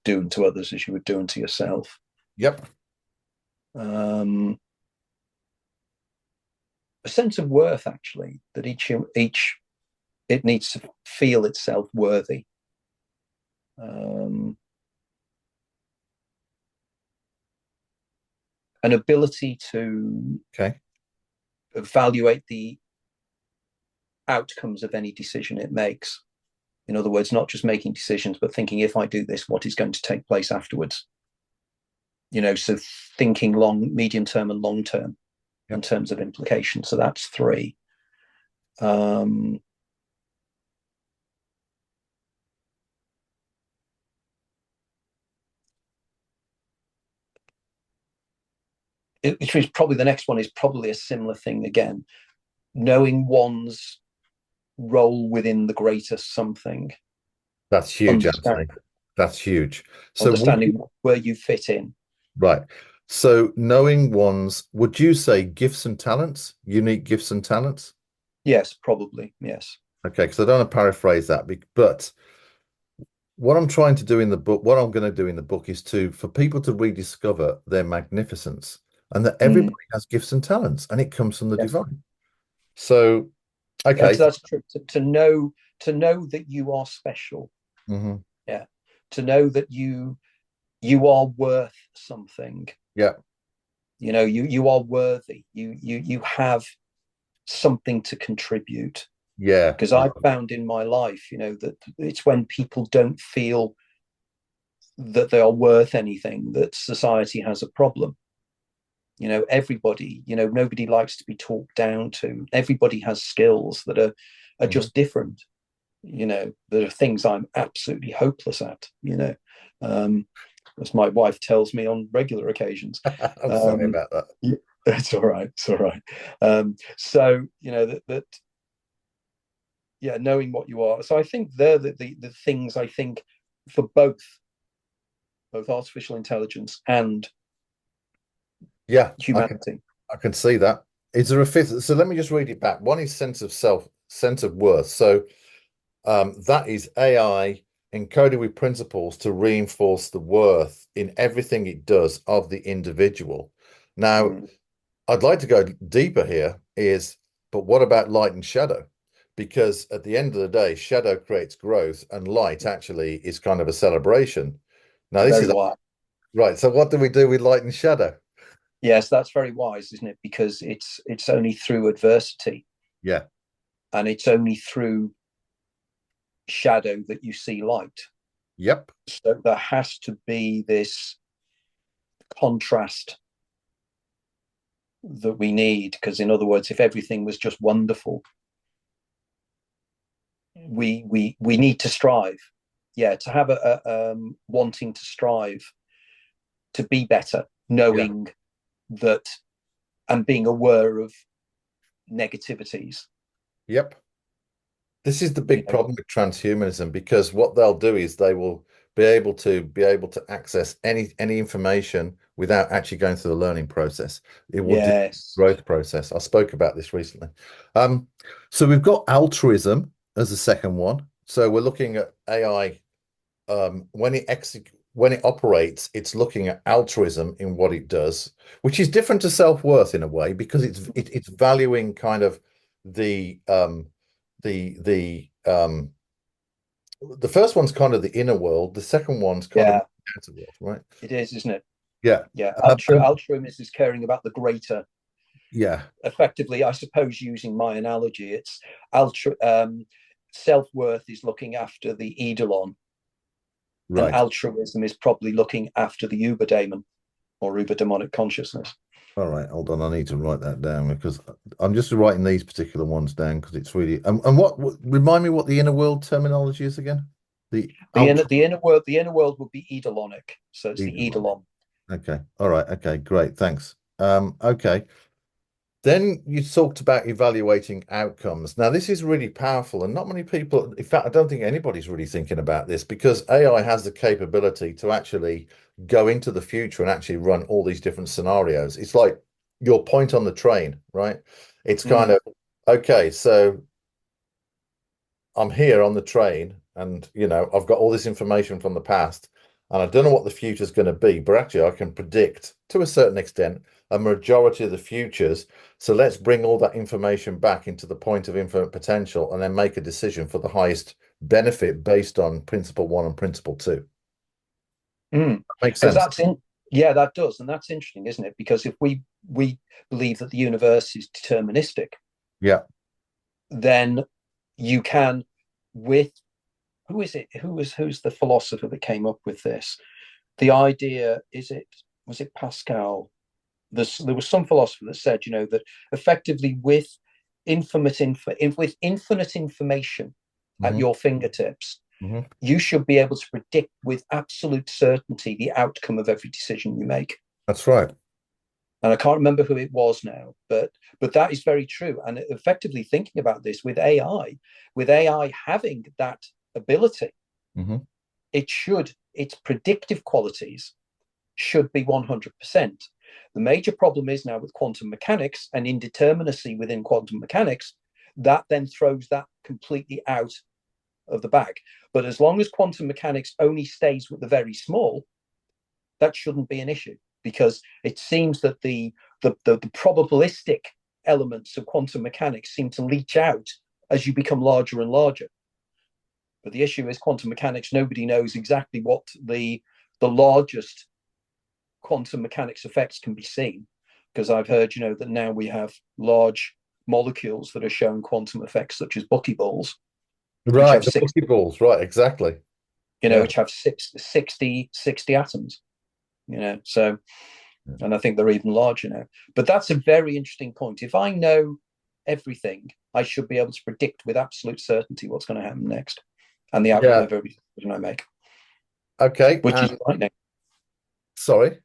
doing to others as you would do unto yourself. Yep. Um, a sense of worth, actually, that each it needs to feel itself worthy. Um, an ability to Okay. evaluate the outcomes of any decision it makes. In other words, not just making decisions, but thinking, if I do this, what is going to take place afterwards? So thinking long, medium term, and long term in Yep. terms of implications. So that's 3. Um, which is probably the next one is probably a similar thing again, knowing one's role within the greater something, That's huge, Anthony. That's huge. So would you, understanding where you fit in. right. So knowing one's, would you say gifts and talents, unique gifts and talents? Yes, probably. Yes. Okay, because I don't want to paraphrase that, but what I'm trying to do in the book, what I'm going to do in the book is for people to rediscover their magnificence and that Mm, everybody has gifts and talents and it comes from the yes. divine. So, okay. That's true. To know that you are special. Mhm. Yeah. To know that you are worth something. Yeah. You are worthy. You have something to contribute. Yeah. Because I've found in my life, that it's when people don't feel that they are worth anything that society has a problem. Everybody, nobody likes to be talked down to. Everybody has skills that are Mhm. just different. There are things I'm absolutely hopeless at. Um, as my wife tells me on regular occasions. I'm sorry Um, about that. yeah, it's all right. It's all right. So that yeah, knowing what you are. So I think they're the things I think for both artificial intelligence and Yeah, humanity. I can see that. Is there a fifth? So let me just read it back. One is sense of self, sense of worth. So that is AI encoded with principles to reinforce the worth in everything it does of the individual. Now, I'd like to go deeper here but what about light and shadow? Because at the end of the day, shadow creates growth and light actually is kind of a celebration. Now, this Very is wise. right. So what do we do with light and shadow? Yes, that's very wise, isn't it? Because it's only through adversity, Yeah. and it's only through shadow that you see light. Yep. So there has to be this contrast that we need, because in other words, if everything was just wonderful, we need to strive. Yeah, to have a wanting to strive to be better, knowing that, and being aware of negativities. Yep. This is the big problem with transhumanism, because what they'll do is they will be able to access any information without actually going through the learning process. It will do the growth process. I spoke about this recently. So we've got altruism as the second one. So we're looking at AI when it operates, it's looking at altruism in what it does, which is different to self-worth in a way, because it's valuing kind of the the first one's kind of the inner world, the second one's kind of the outer world, right? It is, isn't it? Yeah. Yeah. Altruism is caring about the greater. Yeah. Effectively, I suppose, using my analogy, it's self-worth is looking after the eidolon. Right. And altruism is probably looking after the Uber Daemon or Uber demonic consciousness. All right, hold on. I need to write that down, because I'm just writing these particular ones down because it's really and what remind me what the inner world terminology is again? The inner world would be eidolonic. So it's the eidolon. Okay. All right. Okay, great. Thanks. Okay. Then you talked about evaluating outcomes. Now, this is really powerful, and not many people, in fact, I don't think anybody's really thinking about this, because AI has the capability to actually go into the future and actually run all these different scenarios. It's like your point on the train, right? It's kind of, okay, so I'm here on the train and, I've got all this information from the past and I don't know what the future is going to be, but actually I can predict to a certain extent a majority of the futures. So let's bring all that information back into the point of infinite potential and then make a decision for the highest benefit based on principle one and principle two. That makes sense. That does. And that's interesting, isn't it? Because if we believe that the universe is deterministic, then you can, with who's the philosopher that came up with this? The idea, was it Pascal? There was some philosopher that said, that effectively with infinite information at your fingertips, you should be able to predict with absolute certainty the outcome of every decision you make. That's right. And I can't remember who it was now, but that is very true. And effectively thinking about this with AI having that ability, its predictive qualities should be 100%. The major problem is now with quantum mechanics and indeterminacy within quantum mechanics, that then throws that completely out of the bag. But as long as quantum mechanics only stays with the very small, that shouldn't be an issue, because it seems that the probabilistic elements of quantum mechanics seem to leach out as you become larger and larger. But the issue is quantum mechanics, nobody knows exactly what the largest quantum mechanics effects can be seen, because I've heard, that now we have large molecules that are showing quantum effects such as buckyballs. Right, the buckyballs, right, exactly. Which have 60 atoms, so, and I think they're even larger now. But that's a very interesting point. If I know everything, I should be able to predict with absolute certainty what's going to happen next and the outcome of every decision I make. Okay. Which is frightening. Sorry?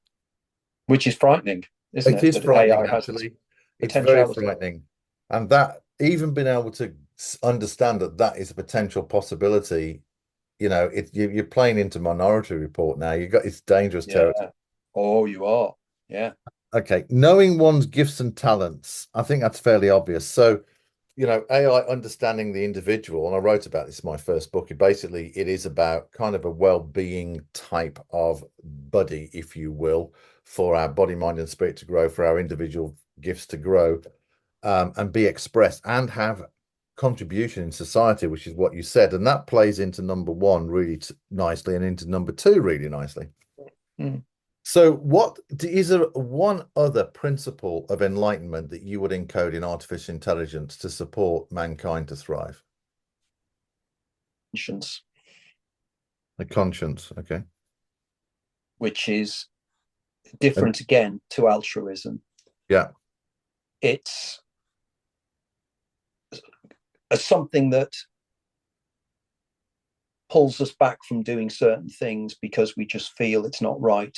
Which is frightening, isn't it? It is frightening, actually. It's very frightening. And that, even being able to understand that is a potential possibility, you're playing into Minority Report now. It's dangerous territory. Oh, you are. Yeah. Okay. Knowing one's gifts and talents, I think that's fairly obvious. So AI understanding the individual, and I wrote about this in my first book. It is about kind of a well-being type of buddy, if you will, for our body, mind, and spirit to grow, for our individual gifts to grow, and be expressed and have contribution in society, which is what you said. And that plays into number one really nicely and into number two really nicely. Mm. So is there one other principle of enlightenment that you would encode in artificial intelligence to support mankind to thrive? Conscience. The conscience, okay. Which is different again to altruism. Yeah. It's something that pulls us back from doing certain things because we just feel it's not right.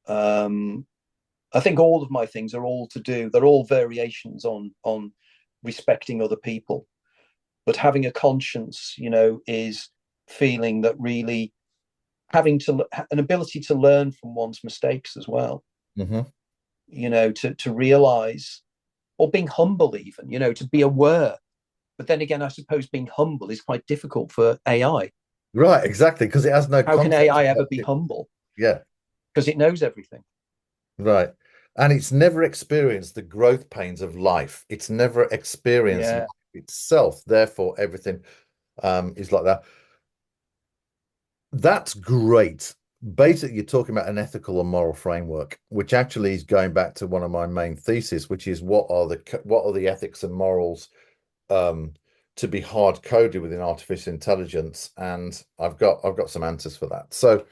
I think all of my things are all to do, they're all variations on respecting other people. But having a conscience, is feeling that really having an ability to learn from one's mistakes as well. Mm-hmm. To realize, or being humble even, to be aware. But then again, I suppose being humble is quite difficult for AI. Right, exactly, because it has no How can concept. AI ever be humble? Yeah. Because it knows everything. Right. And it's never experienced the growth pains of life. It's never experienced life itself. Therefore, everything is like that. That's great. Basically, you're talking about an ethical and moral framework, which actually is going back to one of my main theses, which is what are the ethics and morals to be hard coded within artificial intelligence, and I've got some answers for that. So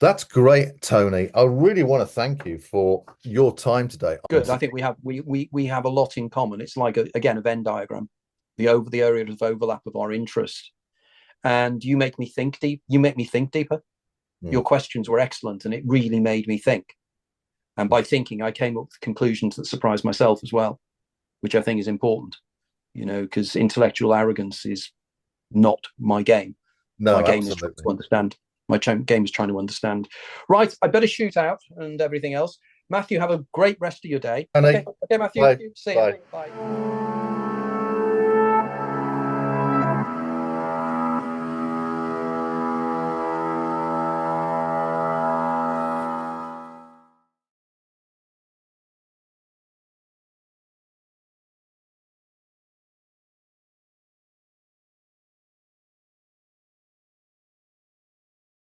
that's great, Tony. I really want to thank you for your time today. Good. I think we have a lot in common. It's like a Venn diagram, the area of overlap of our interest. And you make me think deep. You make me think deeper. Your questions were excellent, and it really made me think. And by thinking, I came up with conclusions that surprised myself as well, which I think is important. Because intellectual arrogance is not my game. No, my game absolutely. is to understand. My game is trying to understand. Right, I better shoot out and everything else. Matthew, have a great rest of your day. Okay, Matthew. Bye. See Bye. you. Bye.